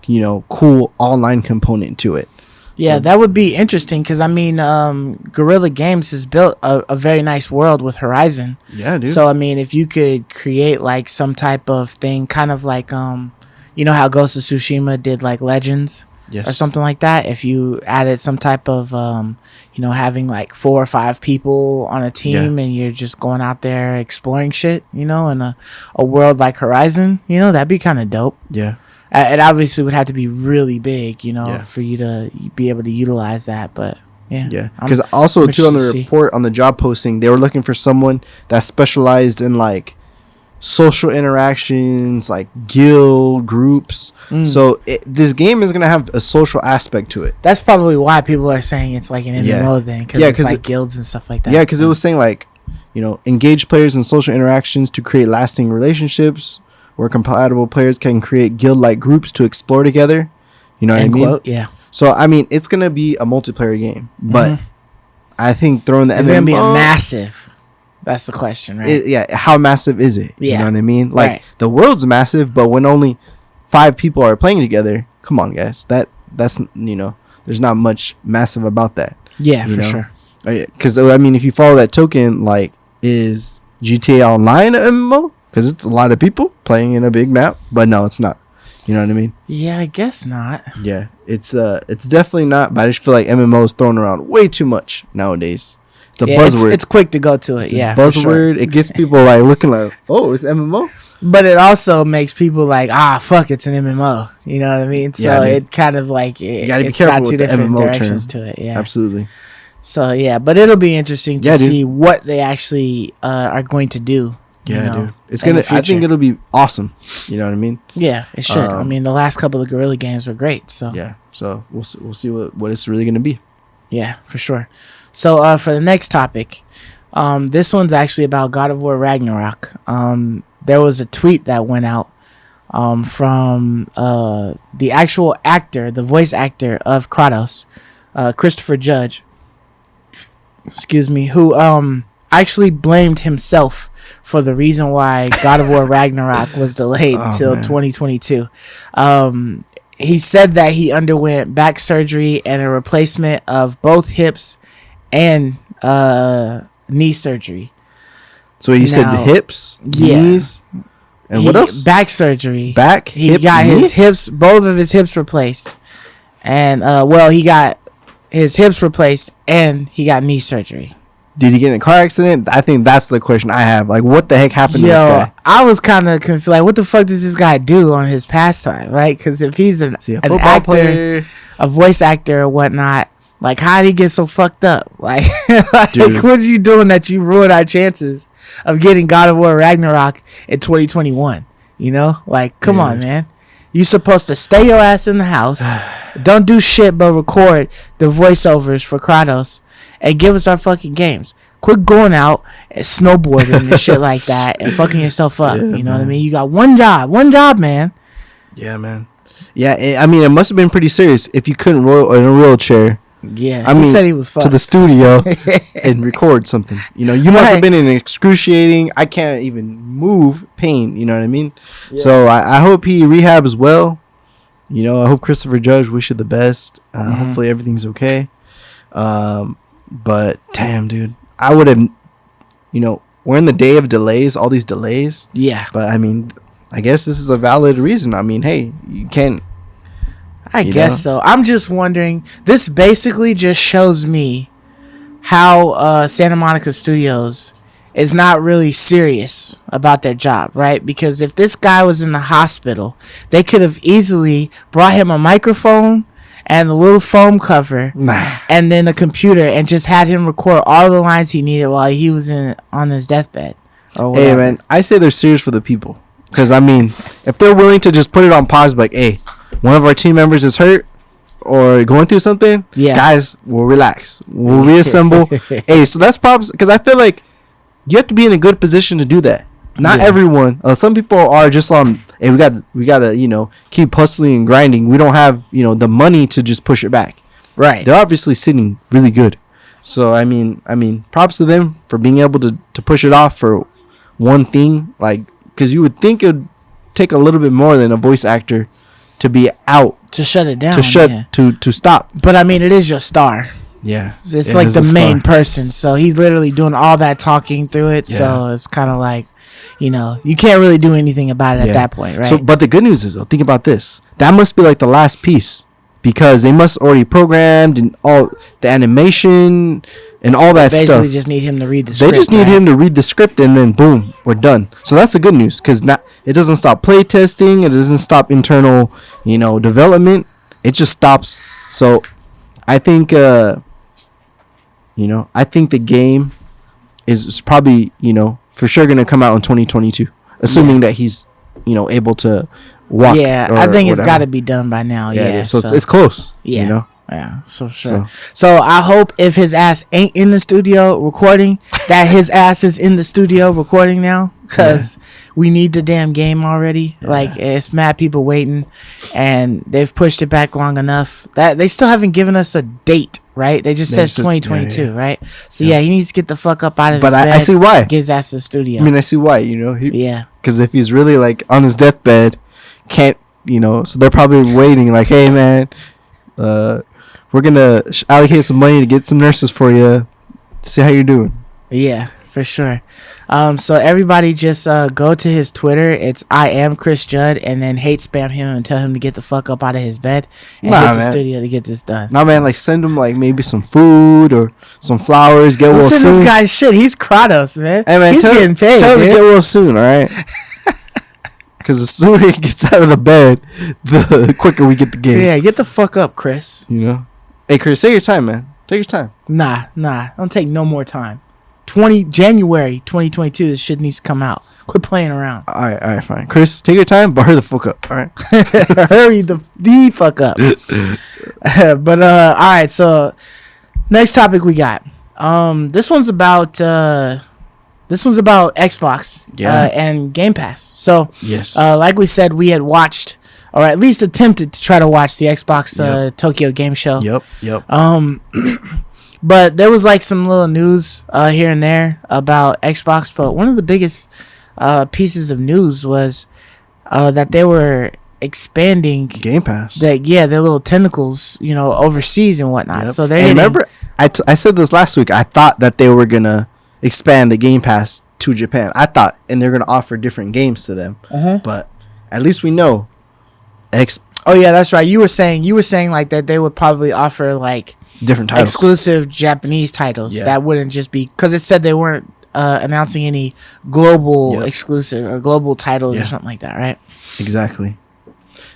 you know, cool online component to it. Yeah, so that would be interesting because I mean, Guerrilla Games has built a very nice world with Horizon. Yeah, dude. So I mean, if you could create like some type of thing, kind of like you know how Ghost of Tsushima did like Legends. Yes. Or something like that. If you added some type of, you know, having like 4 or 5 people on a team and you're just going out there exploring shit, you know, in a world like Horizon, you know, that'd be kind of dope. Yeah. It obviously would have to be really big, you know, for you to be able to utilize that. But yeah. Yeah. Because also, too, on the report, on the job posting, they were looking for someone that specialized in like social interactions, like guild groups. So this game is gonna have a social aspect to it. That's probably why people are saying it's like an MMO thing, because it's like guilds and stuff like that. Yeah, because it was saying like, you know, engage players in social interactions to create lasting relationships, where compatible players can create guild-like groups to explore together. You know what I mean? Quote, yeah. So I mean, it's gonna be a multiplayer game, but I think throwing the it's gonna be a massive. That's the question, right? How massive is it? Yeah. You know what I mean? Like, the world's massive, but when only 5 people are playing together, come on, guys. That's, you know, there's not much massive about that. Yeah, for sure. Because, I mean, if you follow that token, like, is GTA Online an MMO? Because it's a lot of people playing in a big map, but no, it's not. You know what I mean? Yeah, I guess not. Yeah, it's definitely not, but I just feel like MMO is thrown around way too much nowadays. It's a buzzword. It's quick to go to it. It's a buzzword. Sure. It gets people like looking like, oh, it's MMO. But it also makes people like, fuck, it's an MMO. You know what I mean? So it kind of like you gotta be careful with the MMO directions term. To it. Yeah, absolutely. So yeah, but it'll be interesting to see what they actually are going to do. Yeah, you know, dude. It's gonna. I think it'll be awesome. You know what I mean? Yeah, it should. I mean, the last couple of Guerrilla games were great. So yeah, so we'll see what it's really gonna be. Yeah, for sure. So for the next topic, this one's actually about God of War Ragnarok. There was a tweet that went out from the actual actor, the voice actor of Kratos, Christopher Judge. Excuse me, who actually blamed himself for the reason why God of War Ragnarok was delayed till 2022. He said that he underwent back surgery and a replacement of both hips and knee surgery. So you said the hips, knees, and what else? Back surgery. He got his hips, both of his hips replaced, and he got his hips replaced and he got knee surgery. Did he get in a car accident? I think that's the question I have. Like, what the heck happened to this guy? I was kind of confused. Like, what the fuck does this guy do on his pastime, right? Because if he's an actor, player, a voice actor or whatnot, like, how did he get so fucked up? Like what you doing that you ruined our chances of getting God of War Ragnarok in 2021? You know? Like, come on, man. You supposed to stay your ass in the house, don't do shit but record the voiceovers for Kratos, and give us our fucking games. Quit going out and snowboarding and shit like that and fucking yourself up. You know what I mean? You got one job, man. Yeah, man. Yeah, I mean, it must have been pretty serious if you couldn't roll in a wheelchair. Yeah, I mean, he said he was fucked. To the studio and record something. You know, you must have been in excruciating, I can't even move pain. You know what I mean? Yeah. So I hope he rehabs well. You know, I hope Christopher Judge, wish you the best. Hopefully everything's okay. But damn, dude, I would have, you know, we're in the day of delays, all these delays. Yeah. But I mean, I guess this is a valid reason. I mean, hey, you can't. I guess so. I'm just wondering. This basically just shows me how Santa Monica Studios is not really serious about their job, right? Because if this guy was in the hospital, they could have easily brought him a microphone and a little foam cover and then a computer and just had him record all the lines he needed while he was on his deathbed or whatever. Hey man, I say they're serious for the people, because I mean, if they're willing to just put it on pause, like, hey, one of our team members is hurt or going through something, guys, we'll relax, we'll reassemble. Hey, so that's probably because I feel like you have to be in a good position to do that. Not everyone. Some people are just hey, we gotta keep hustling and grinding. We don't have the money to just push it back. Right. They're obviously sitting really good. So I mean, props to them for being able to push it off for one thing. Like, because you would think it would take a little bit more than a voice actor to be out to shut it down, to stop. But I mean, it is your star. Yeah, it's like the main person, so he's literally doing all that talking through it. Yeah. So it's kind of like, you can't really do anything about it at that point, right? So, but the good news is, though, think about this. That must be like the last piece, because they must already programmed and all the animation and all that basically stuff. Basically, just need him to read the script. They just need him to read the script, and then boom, we're done. So that's the good news, because it doesn't stop play testing. It doesn't stop internal, development. It just stops. So I think, I think the game is probably, for sure going to come out in 2022, assuming that he's, able to walk. Yeah, I think it's got to be done by now. Yeah. So it's close. Yeah. Yeah, so sure. So I hope if his ass ain't in the studio recording, that his ass is in the studio recording now, because we need the damn game already. Yeah. Like, it's mad people waiting, and they've pushed it back long enough that they still haven't given us a date, right? They just said 2022, right? So he needs to get the fuck up out of his bed. But I see why. Get his ass to the studio. I mean, I see why, Because if he's really, like, on his deathbed, can't, so they're probably waiting, like, hey, man, we're going to allocate some money to get some nurses for you. See how you're doing. Yeah, for sure. So everybody just go to his Twitter. It's I am Chris Judd, and then hate spam him and tell him to get the fuck up out of his bed and hit the studio to get this done. Nah, man, like, send him, like, maybe some food or some flowers. Get well soon. This guy shit. He's Kratos, man. Hey, man, he's getting paid. Tell him to get well soon, all right? Because the sooner he gets out of the bed, the quicker we get the game. Yeah, get the fuck up, Chris. Hey, Chris, take your time, man. Take your time. Nah. Don't take no more time. January 2022, this shit needs to come out. Quit playing around. All right, fine. Chris, take your time, but hurry the fuck up, all right? Hurry the fuck up. But, all right, so next topic we got. This one's about Xbox and Game Pass. So, yes. Like we said, we had watched, or at least attempted to try to watch the Xbox Tokyo Game Show. Yep. But there was like some little news here and there about Xbox. But one of the biggest pieces of news was that they were expanding Game Pass. their little tentacles, overseas and whatnot. Yep. So they remember, I said this last week. I thought that they were gonna expand the Game Pass to Japan. I thought, and they're gonna offer different games to them. But at least we know. Oh yeah, that's right. You were saying like that they would probably offer like different titles, exclusive Japanese titles that wouldn't just be, because it said they weren't announcing any global exclusive or global titles or something like that, right? Exactly.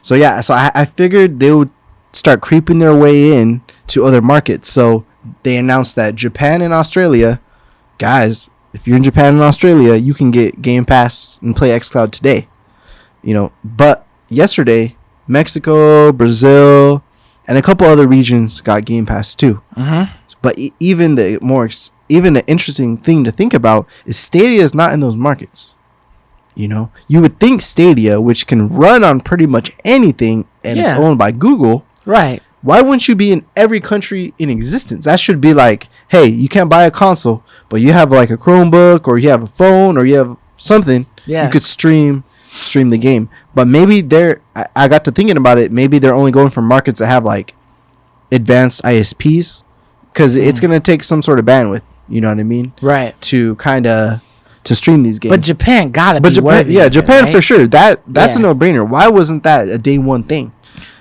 So I figured they would start creeping their way in to other markets. So they announced that Japan and Australia, guys, if you're in Japan and Australia, you can get Game Pass and play XCloud today. But yesterday, Mexico, Brazil, and a couple other regions got Game Pass too. But even the interesting thing to think about is Stadia is not in those markets. You would think Stadia, which can run on pretty much anything and it's owned by Google, right? Why wouldn't you be in every country in existence? That should be like, hey, you can't buy a console, but you have like a Chromebook or you have a phone or you have something. You could stream the game. But maybe I got to thinking about it. Maybe they're only going for markets that have like advanced ISPs, because it's gonna take some sort of bandwidth. You know what I mean? Right. To kind of to stream these games. But Japan gotta be worthy. Yeah, Japan right? for sure. That's a no-brainer. Why wasn't that a day one thing?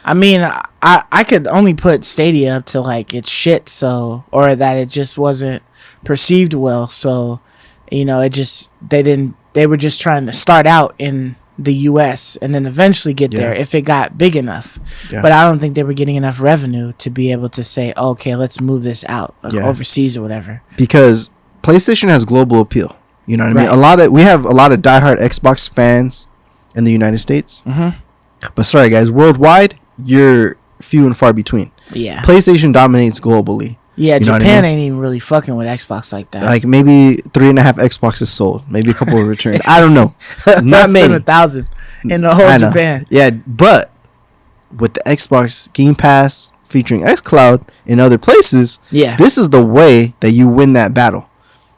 I mean, I could only put Stadia up to like it's shit, so, or that it just wasn't perceived well. So, you know, they were just trying to start out in the US and then eventually get there if it got big enough. Yeah. But I don't think they were getting enough revenue to be able to say, okay, let's move this out overseas or whatever. Because PlayStation has global appeal. You know what I mean? We have a lot of diehard Xbox fans in the United States. Mm-hmm. But sorry, guys, worldwide, you're few and far between. Yeah. PlayStation dominates globally. Yeah, Japan ain't even really fucking with Xbox like that. Like maybe 3.5 Xboxes sold. Maybe a couple were returned. I don't know. Not many. 1,000 in the whole Japan. Yeah, but with the Xbox Game Pass featuring XCloud in other places, this is the way that you win that battle.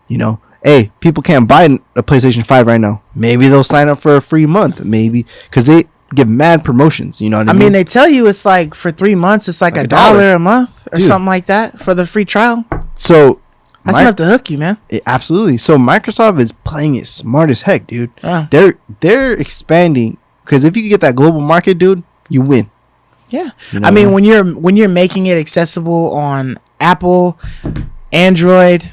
You know, hey, people can't buy a PlayStation 5 right now. Maybe they'll sign up for a free month. Maybe because they give mad promotions. You know what I mean? I mean, they tell you it's like for 3 months, it's like $1 a month or something like that for the free trial. So that's enough to hook you, man. Absolutely. So Microsoft is playing it smart as heck, dude. They're expanding because if you can get that global market, dude, you win. Yeah, you know I mean, when you're making it accessible on Apple, Android,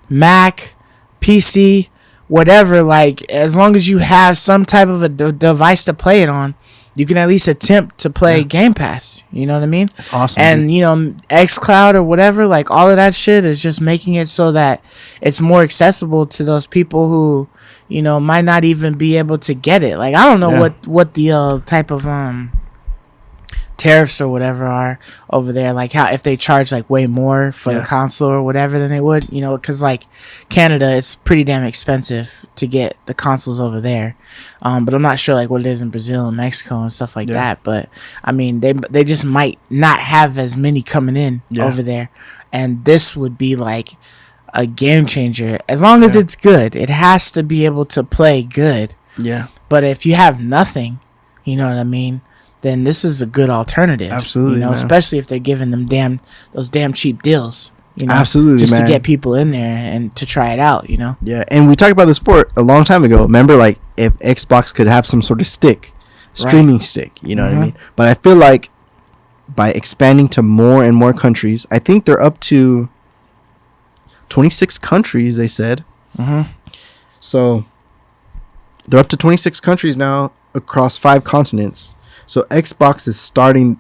Mac, PC, whatever, like as long as you have some type of a device to play it on, you can at least attempt to play Game Pass. You know what I mean? That's awesome. And dude. You know, XCloud or whatever, like all of that shit is just making it so that it's more accessible to those people who, you know, might not even be able to get it. Like I don't know what the type of tariffs or whatever are over there, like how if they charge like way more for the console or whatever than they would, you know, because like Canada, it's pretty damn expensive to get the consoles over there, but I'm not sure like what it is in Brazil and Mexico and stuff like that. But I mean, they just might not have as many coming in over there, and this would be like a game changer as long as it's good. It has to be able to play good. But if you have nothing, you know what I mean, then this is a good alternative. Absolutely, you know, man. Especially if they're giving them those damn cheap deals. You know, absolutely, just man. to get people in there and to try it out. You know. Yeah, and we talked about this for a long time ago. Remember, like if Xbox could have some sort of streaming stick. You know what I mean? But I feel like by expanding to more and more countries, I think they're up to 26 countries. They said. So they're up to 26 countries now across 5 continents. So Xbox is starting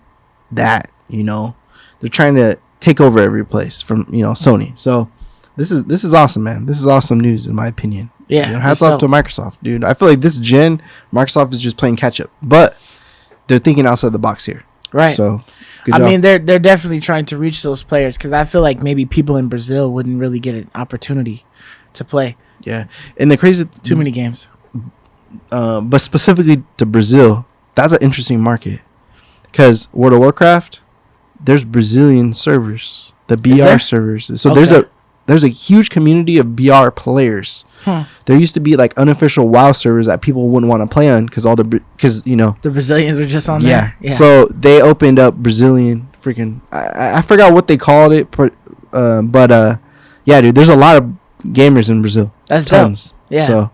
that, you know, they're trying to take over every place from, you know, Sony. So this is awesome, man. This is awesome news in my opinion. Yeah. You know, hats off to Microsoft, dude. I feel like this gen, Microsoft is just playing catch up, but they're thinking outside the box here. Right. So I mean, they're definitely trying to reach those players because I feel like maybe people in Brazil wouldn't really get an opportunity to play. Yeah. And the crazy too many games. But specifically to Brazil, that's an interesting market because World of Warcraft, there's Brazilian servers, the BR servers. So there's a huge community of BR players. There used to be like unofficial WoW servers that people wouldn't want to play on because you know the Brazilians were just on there. Yeah. So they opened up Brazilian freaking I forgot what they called it, but yeah, dude, there's a lot of gamers in Brazil. That's tons. Dope. Yeah. So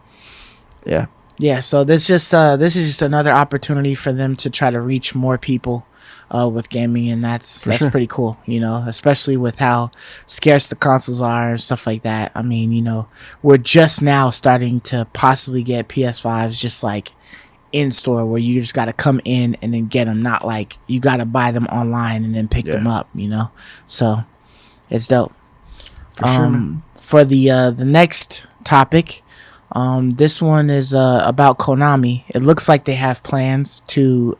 yeah. Yeah, so this is just another opportunity for them to try to reach more people with gaming, and that's pretty cool, you know, especially with how scarce the consoles are and stuff like that. I mean, you know, we're just now starting to possibly get PS5s just like in store where you just got to come in and then get them, not like you got to buy them online and then pick them up, you know. So it's dope. For sure, man. For the next topic, this one is about Konami. It looks like they have plans to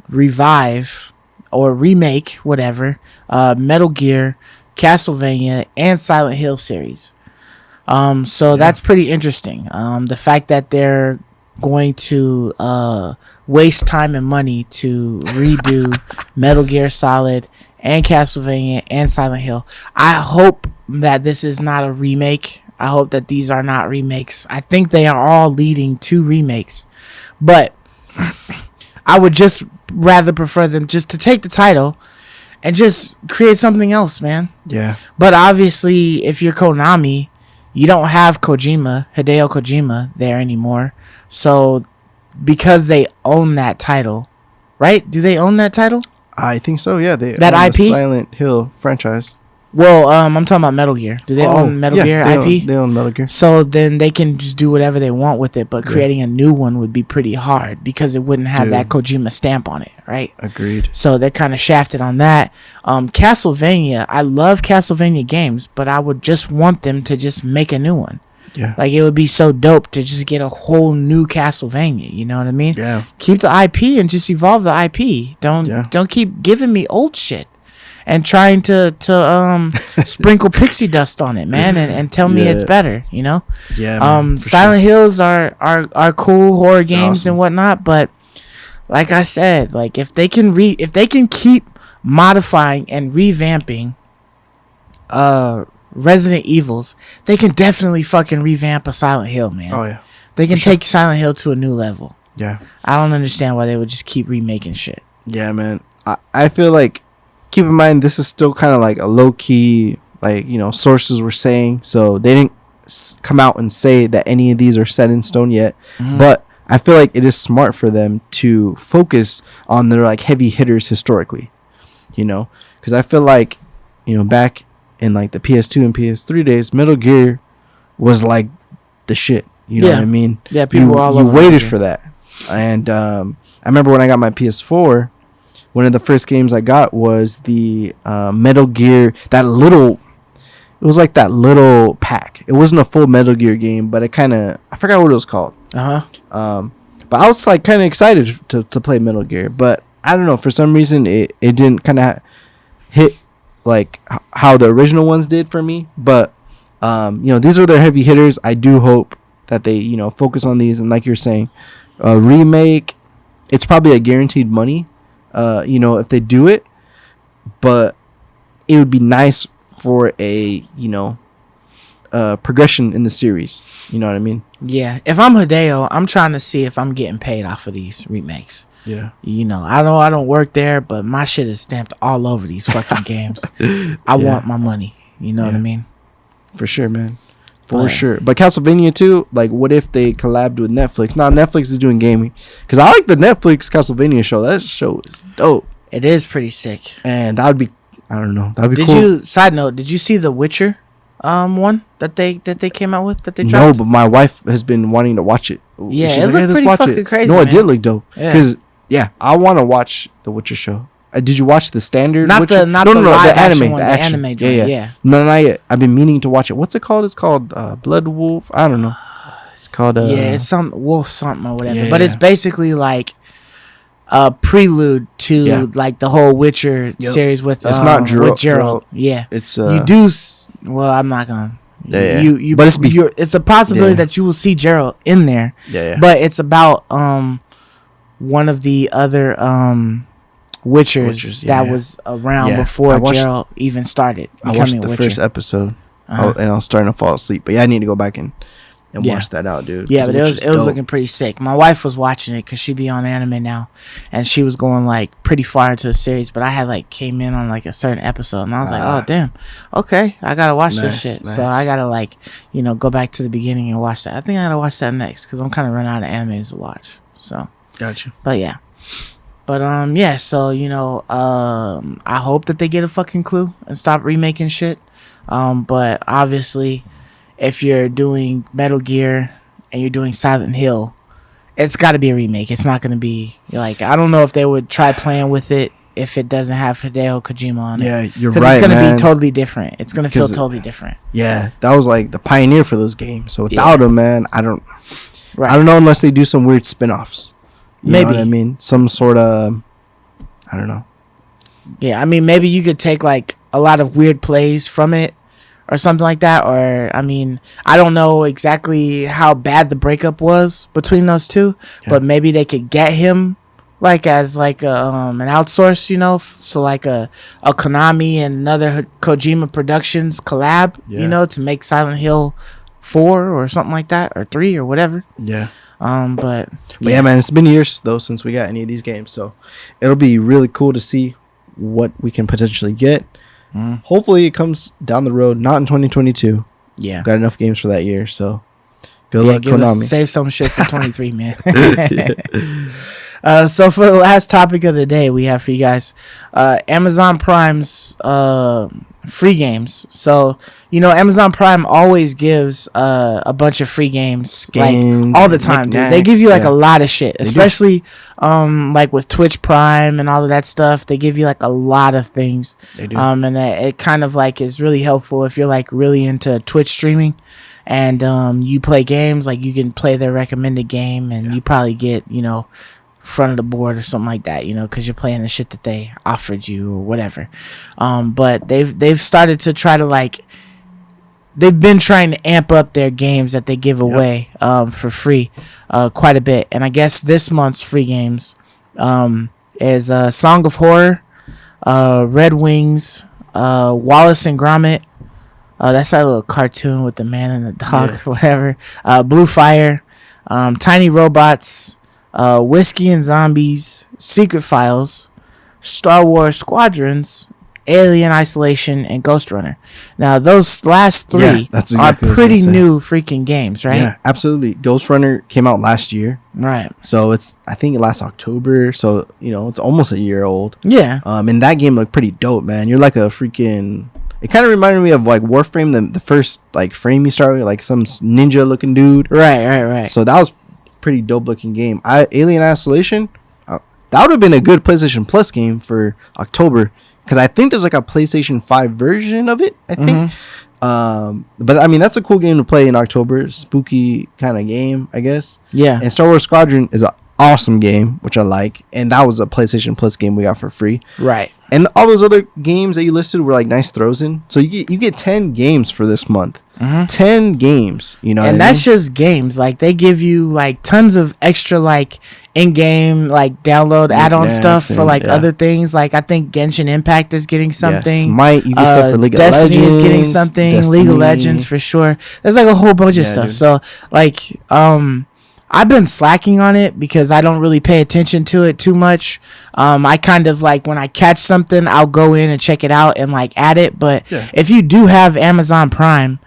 revive or remake whatever Metal Gear, Castelvania, and Silent Hill series. So that's pretty interesting. The fact that they're going to waste time and money to redo Metal Gear Solid and Castlevania and Silent Hill. I hope that this is not a remake. I hope that these are not remakes. I think they are all leading to remakes. But I would just rather prefer them just to take the title and just create something else, man. Yeah. But obviously, if you're Konami, you don't have Hideo Kojima there anymore. So because they own that title, right? Do they own that title? I think so. Yeah, they that own IP the Silent Hill franchise. Well, I'm talking about Metal Gear. Do they own Metal Gear IP? They own Metal Gear. So then they can just do whatever they want with it, but creating a new one would be pretty hard because it wouldn't have that Kojima stamp on it, right? Agreed. So they're kind of shafted on that. Castlevania, I love Castlevania games, but I would just want them to just make a new one. Yeah. Like, it would be so dope to just get a whole new Castlevania, you know what I mean? Yeah. Keep the IP and just evolve the IP. Don't keep giving me old shit and trying to sprinkle pixie dust on it, man, and tell me it's better, you know? Yeah. Man, Silent Hills are cool horror games and whatnot, but like I said, like if they can keep modifying and revamping Resident Evils, they can definitely fucking revamp a Silent Hill, man. Oh yeah. They can take Silent Hill to a new level. Yeah. I don't understand why they would just keep remaking shit. Yeah, man. I feel like, keep in mind, this is still kind of like a low-key, like, you know, sources were saying. So they didn't come out and say that any of these are set in stone yet. Mm-hmm. But I feel like it is smart for them to focus on their, like, heavy hitters historically. You know? Because I feel like, you know, back in, like, the PS2 and PS3 days, Metal Gear was, like, the shit. You know what I mean? Yeah, people were all over. You waited for that. And I remember when I got my PS4, one of the first games I got was the Metal Gear, it was like that little pack. It wasn't a full Metal Gear game, but I forgot what it was called. But I was like kind of excited to play Metal Gear, but I don't know, for some reason it didn't kind of hit like how the original ones did for me. But you know, these are their heavy hitters. I do hope that they, you know, focus on these, and like you're saying, remake, it's probably a guaranteed money. You know, if they do it, but it would be nice for a, you know, progression in the series. You know what I mean? Yeah. If I'm Hideo, I'm trying to see if I'm getting paid off of these remakes. Yeah. You know I don't work there, but my shit is stamped all over these fucking games. I want my money. You know what I mean? For sure, man. For sure. But Castlevania too, like, what if they collabed with Netflix? Now Netflix is doing gaming, because I like the Netflix Castlevania show. That show is dope. It is pretty sick. And that would be, I don't know, that would be cool. Side note, did you see the Witcher one that they came out with, that they dropped? No, but my wife has been wanting to watch it. Yeah, she's looked pretty fucking crazy. No, it did look dope. Because I want to watch the Witcher show. Did you watch the standard? Not Witcher? the anime one, the anime. Yeah. No, not yet. I've been meaning to watch it. What's it called? It's called Blood Wolf. I don't know. It's called it's some wolf something or whatever. But it's basically like a prelude to like the whole Witcher series with it's not with Geralt. Yeah, it's you do. Well, I'm not gonna. You but it's a possibility that you will see Geralt in there. Yeah. But it's about one of the other Witchers that was around before Geralt even started. I watched the first episode, and I was starting to fall asleep. But I need to go back and watch that out, dude. Yeah, but it was looking pretty sick. My wife was watching it because she be on anime now, and she was going like pretty far into the series. But I had like came in on like a certain episode, and I was like, oh damn, okay, I gotta watch this shit. Nice. So I gotta like go back to the beginning and watch that. I think I gotta watch that next because I'm kind of running out of animes to watch. So gotcha. But yeah. But so I hope that they get a fucking clue and stop remaking shit. But obviously, if you're doing Metal Gear and you're doing Silent Hill, it's got to be a remake. It's not going to be like, I don't know if they would try playing with it if it doesn't have Hideo Kojima on it. Yeah, you're right, it's going to be totally different. It's going to feel totally different. Yeah, that was like the pioneer for those games. So without him, man, I don't know unless they do some weird spin-offs. You know what I mean? Some sort of, I don't know. Yeah, I mean, maybe you could take like a lot of weird plays from it or something like that. Or, I mean, I don't know exactly how bad the breakup was between those two, but maybe they could get him like as like a, an outsource, so like a Konami and another Kojima Productions collab, to make Silent Hill 4 or something like that, or 3 or whatever. Yeah. But yeah, man, it's been years though since we got any of these games, so it'll be really cool to see what we can potentially get. Hopefully it comes down the road, not in 2022, Yeah. Got enough games for that year, so good luck, Konami. Save some shit for 23, man. So for the last topic of the day, we have for you guys Amazon Prime's free games. So, Amazon Prime always gives a bunch of free games like all the time, dude. They give you like a lot of shit, especially like with Twitch Prime and all of that stuff. They give you like a lot of things. They do. And it kind of like is really helpful if you're like really into Twitch streaming and you play games. Like you can play their recommended game and you probably get, front of the board or something like that, because you're playing the shit that they offered you or whatever. But they've started to try to they've been trying to amp up their games that they give away for free quite a bit. And I guess this month's free games is Song of Horror, Red Wings, Wallace and Gromit. That's that little cartoon with the man and the dog or whatever. Blue Fire, Tiny Robots, Whiskey and Zombies, Secret Files, Star Wars Squadrons, Alien Isolation, and Ghost Runner. Now, those last three are pretty new freaking games, right? Yeah, absolutely. Ghost Runner came out last year. Right. So I think last October. So, it's almost a year old. Yeah. And that game looked pretty dope, man. You're like a freaking... It kind of reminded me of like Warframe, the first like frame you start with, like some ninja looking dude. Right. So that was pretty dope looking game. Alien Isolation, that would have been a good PlayStation Plus game for October, because I think there's like a PlayStation 5 version of it, I think. But I mean, that's a cool game to play in October. Spooky kind of game, I guess. Yeah. And Star Wars Squadron is an awesome game, which I like, and that was a PlayStation Plus game we got for free. Right. And all those other games that you listed were like nice throws in. So you get 10 games for this month. 10 games, and that's just games. Like they give you like tons of extra like in-game like download add-on stuff for like other things. Like I think Genshin Impact is getting something. Smite, you get stuff for League of Legends. Destiny is getting something. League of Legends for sure. There's like a whole bunch of stuff. Dude. So like I've been slacking on it because I don't really pay attention to it too much. I kind of like when I catch something, I'll go in and check it out and like add it. But if you do have Amazon Prime,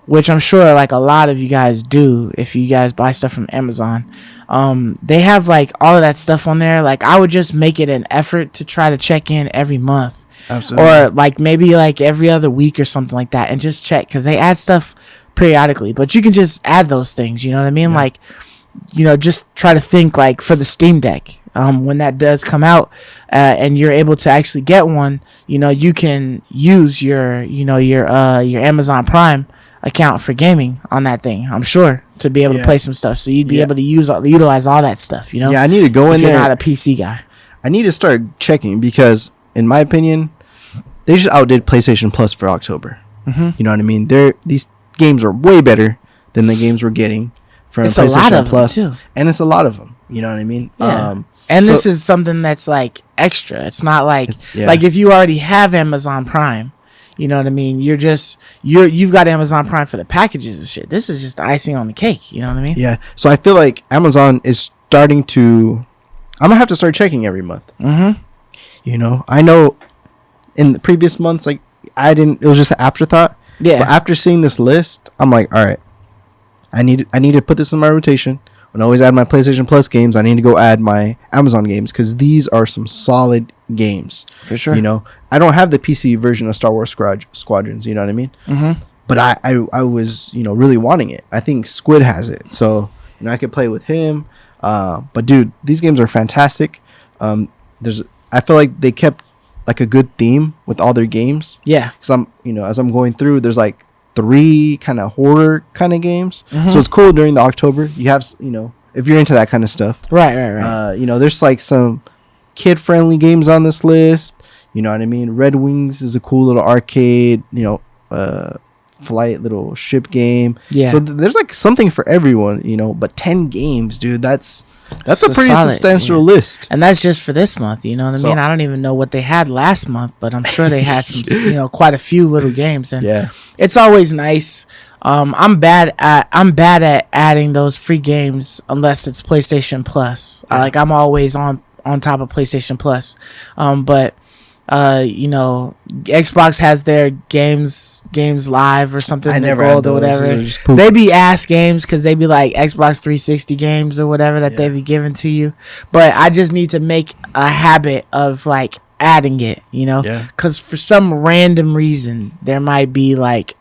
which I'm sure like a lot of you guys do, if you guys buy stuff from Amazon, they have like all of that stuff on there. Like I would just make it an effort to try to check in every month. Absolutely. Or like maybe like every other week or something like that, and just check, because they add stuff periodically, but you can just add those things, you know what I mean? Like, just try to think like for the Steam Deck, when that does come out, and you're able to actually get one, you can use your Amazon Prime account for gaming on that thing, I'm sure, to be able to play some stuff. So you'd be able to utilize all that stuff, Yeah, I need to go in there. If you're not a PC guy. I need to start checking, because in my opinion, they just outdid PlayStation Plus for October. You know what I mean? These games are way better than the games we're getting from PlayStation Plus, and it's a lot of them. You know what I mean? Yeah. And this is something that's like extra. It's not like like if you already have Amazon Prime, you know what I mean? You've got Amazon Prime for the packages and shit. This is just the icing on the cake. You know what I mean? Yeah. So I feel like Amazon is starting to. I'm gonna have to start checking every month. I know in the previous months, like it was just an afterthought. Yeah. But after seeing this list, I'm like, all right, I need to put this in my rotation. When I always add my PlayStation Plus games, I need to go add my Amazon games, because these are some solid games. For sure. I don't have the PC version of Star Wars Squadrons. You know what I mean? But I was really wanting it. I think Squid has it, so I could play with him. But dude, these games are fantastic. I feel like they kept like a good theme with all their games. Yeah. Because as I'm going through, there's like 3 kind of horror kind of games. So it's cool during the October. You have, if you're into that kind of stuff. Right. There's like some kid-friendly games on this list. You know what I mean? Red Wings is a cool little arcade, flight little ship game. Yeah. So there's like something for everyone, but 10 games, dude, that's a pretty substantial list. And that's just for this month, you know what I mean? I don't even know what they had last month, but I'm sure they had some, quite a few little games. And it's always nice. I'm bad at adding those free games unless it's PlayStation Plus. I'm always on top of PlayStation Plus. But Xbox has their games live or something. I never gold or whatever. They be ass games because they be like Xbox 360 games or whatever that they be giving to you. But I just need to make a habit of like adding it, because for some random reason there might be like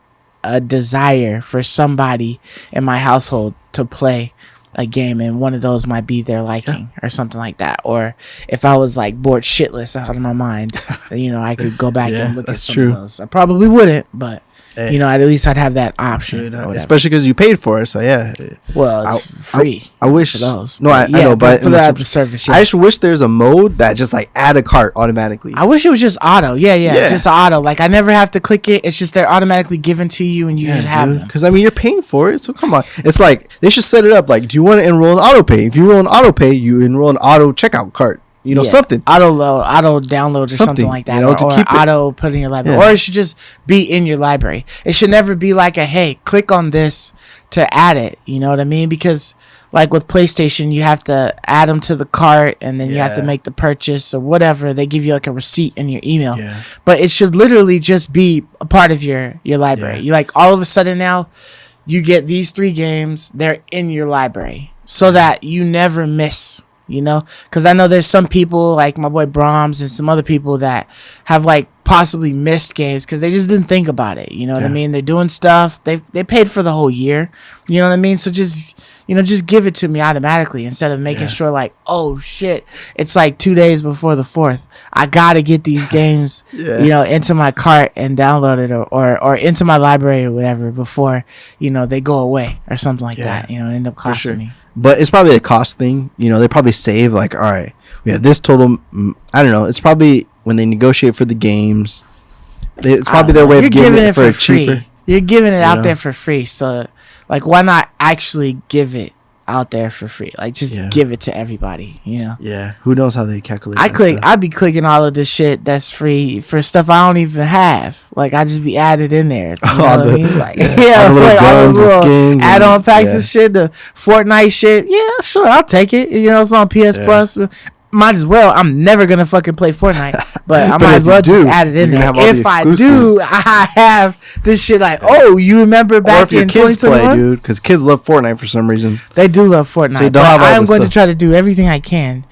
a desire for somebody in my household to play a game, and one of those might be their liking or something like that. Or if I was like bored shitless out of my mind, I could go back and look at some of those. I probably wouldn't, but at least I'd have that option. Especially because you paid for it, so yeah. Well, it's free. I wish for those. No, I know, but for the service, I just wish there's a mode that just like add a cart automatically. I wish it was just auto. Yeah. Just auto. Like I never have to click it. It's just they're automatically given to you, and you just have them. Because you're paying for it, so come on. It's like they should set it up. Like, do you want to enroll in auto pay? If you enroll in auto pay, you enroll in auto checkout cart. Something auto download or something like that, or auto put in your library, or it should just be in your library. It should never be like hey, click on this to add it. You know what I mean? Because like with PlayStation, you have to add them to the cart, and then you have to make the purchase or whatever. They give you like a receipt in your email, but it should literally just be a part of your library. You like all of a sudden now, you get these 3 games. They're in your library so that you never miss. Because I know there's some people like my boy Brahms and some other people that have like possibly missed games because they just didn't think about it. You know what I mean? They're doing stuff. They paid for the whole year. You know what I mean? So just give it to me automatically instead of making sure like, oh shit, it's like 2 days before the 4th. I gotta get these games, into my cart and download it or into my library or whatever before, they go away or something like that. End up costing me. But it's probably a cost thing. They probably save like, all right, we have this total. I don't know. It's probably when they negotiate for the games. It's probably their way of giving it for free. Cheaper. You're giving it out there for free. So, like, why not actually give it out there for free? Like, just give it to everybody. Yeah. Who knows how they calculate? I'd be clicking all of this shit that's free for stuff I don't even have. Like, I just be added in there. You know what I mean? Like, all the little guns and skins, add-on packs and shit. The Fortnite shit. Yeah, sure, I'll take it. It's on PS Plus. Might as well. I'm never gonna fucking play Fortnite, but I might as well just add it in there. If I do, I have this shit like, you remember back in 2021? Kids play, dude, because kids love Fortnite for some reason. They do love Fortnite. So I am going to try to do everything I can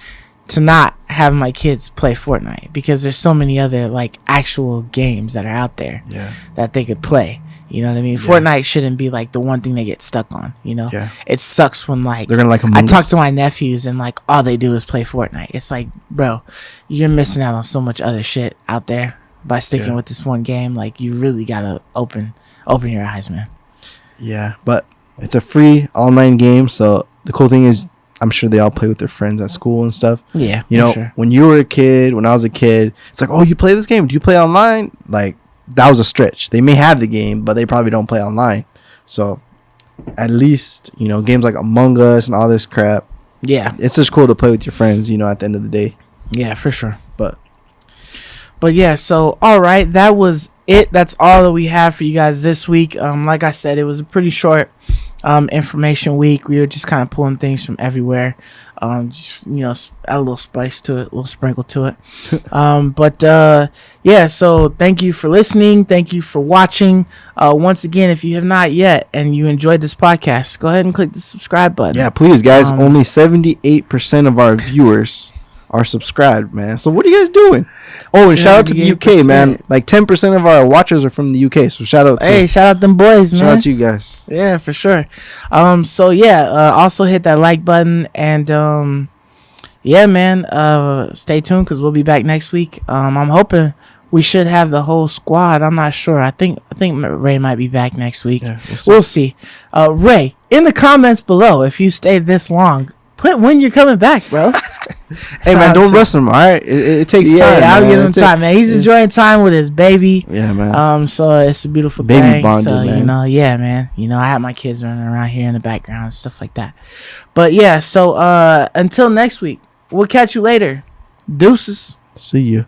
to not have my kids play Fortnite because there's so many other like actual games that are out there that they could play. You know what I mean? Fortnite shouldn't be like the one thing they get stuck on. It sucks when like they're gonna like I talk to my nephews and like all they do is play Fortnite. It's like, bro, you're missing out on so much other shit out there by sticking with this one game. Like, you really gotta open your eyes, man. Yeah, but it's a free online game, so the cool thing is I'm sure they all play with their friends at school and stuff. Yeah, when you were a kid, when I was a kid, it's like, oh, you play this game? Do you play online? Like, that was a stretch. They may have the game, but they probably don't play online. So at least, games like Among Us and all this crap. Yeah. It's just cool to play with your friends, at the end of the day. Yeah, for sure. But yeah, so all right, that was it. That's all that we have for you guys this week. Like I said, it was a pretty short information week. We were just kind of pulling things from everywhere. Just add a little spice to it, a little sprinkle to it. So thank you for listening. Thank you for watching. Once again, if you have not yet and you enjoyed this podcast, go ahead and click the subscribe button. Yeah, please, guys. Only 78% of our viewers are subscribed, man. So what are you guys doing? Oh, and shout out to the UK, man. Like 10% of our watchers are from the UK. So shout out them boys, man. Shout out to you guys. Yeah, for sure. Also hit that like button and stay tuned because we'll be back next week. I'm hoping we should have the whole squad. I'm not sure. I think Ray might be back next week. Yeah, we'll see. Ray, in the comments below, if you stayed this long, put when you're coming back, bro. Hey, man, don't rush him, all right? It takes time. Yeah, I'll give him time, man. He's enjoying time with his baby. Yeah, man. So it's a beautiful baby thing. Bonded, so, man. Man. I have my kids running around here in the background and stuff like that. But, until next week, we'll catch you later. Deuces. See ya.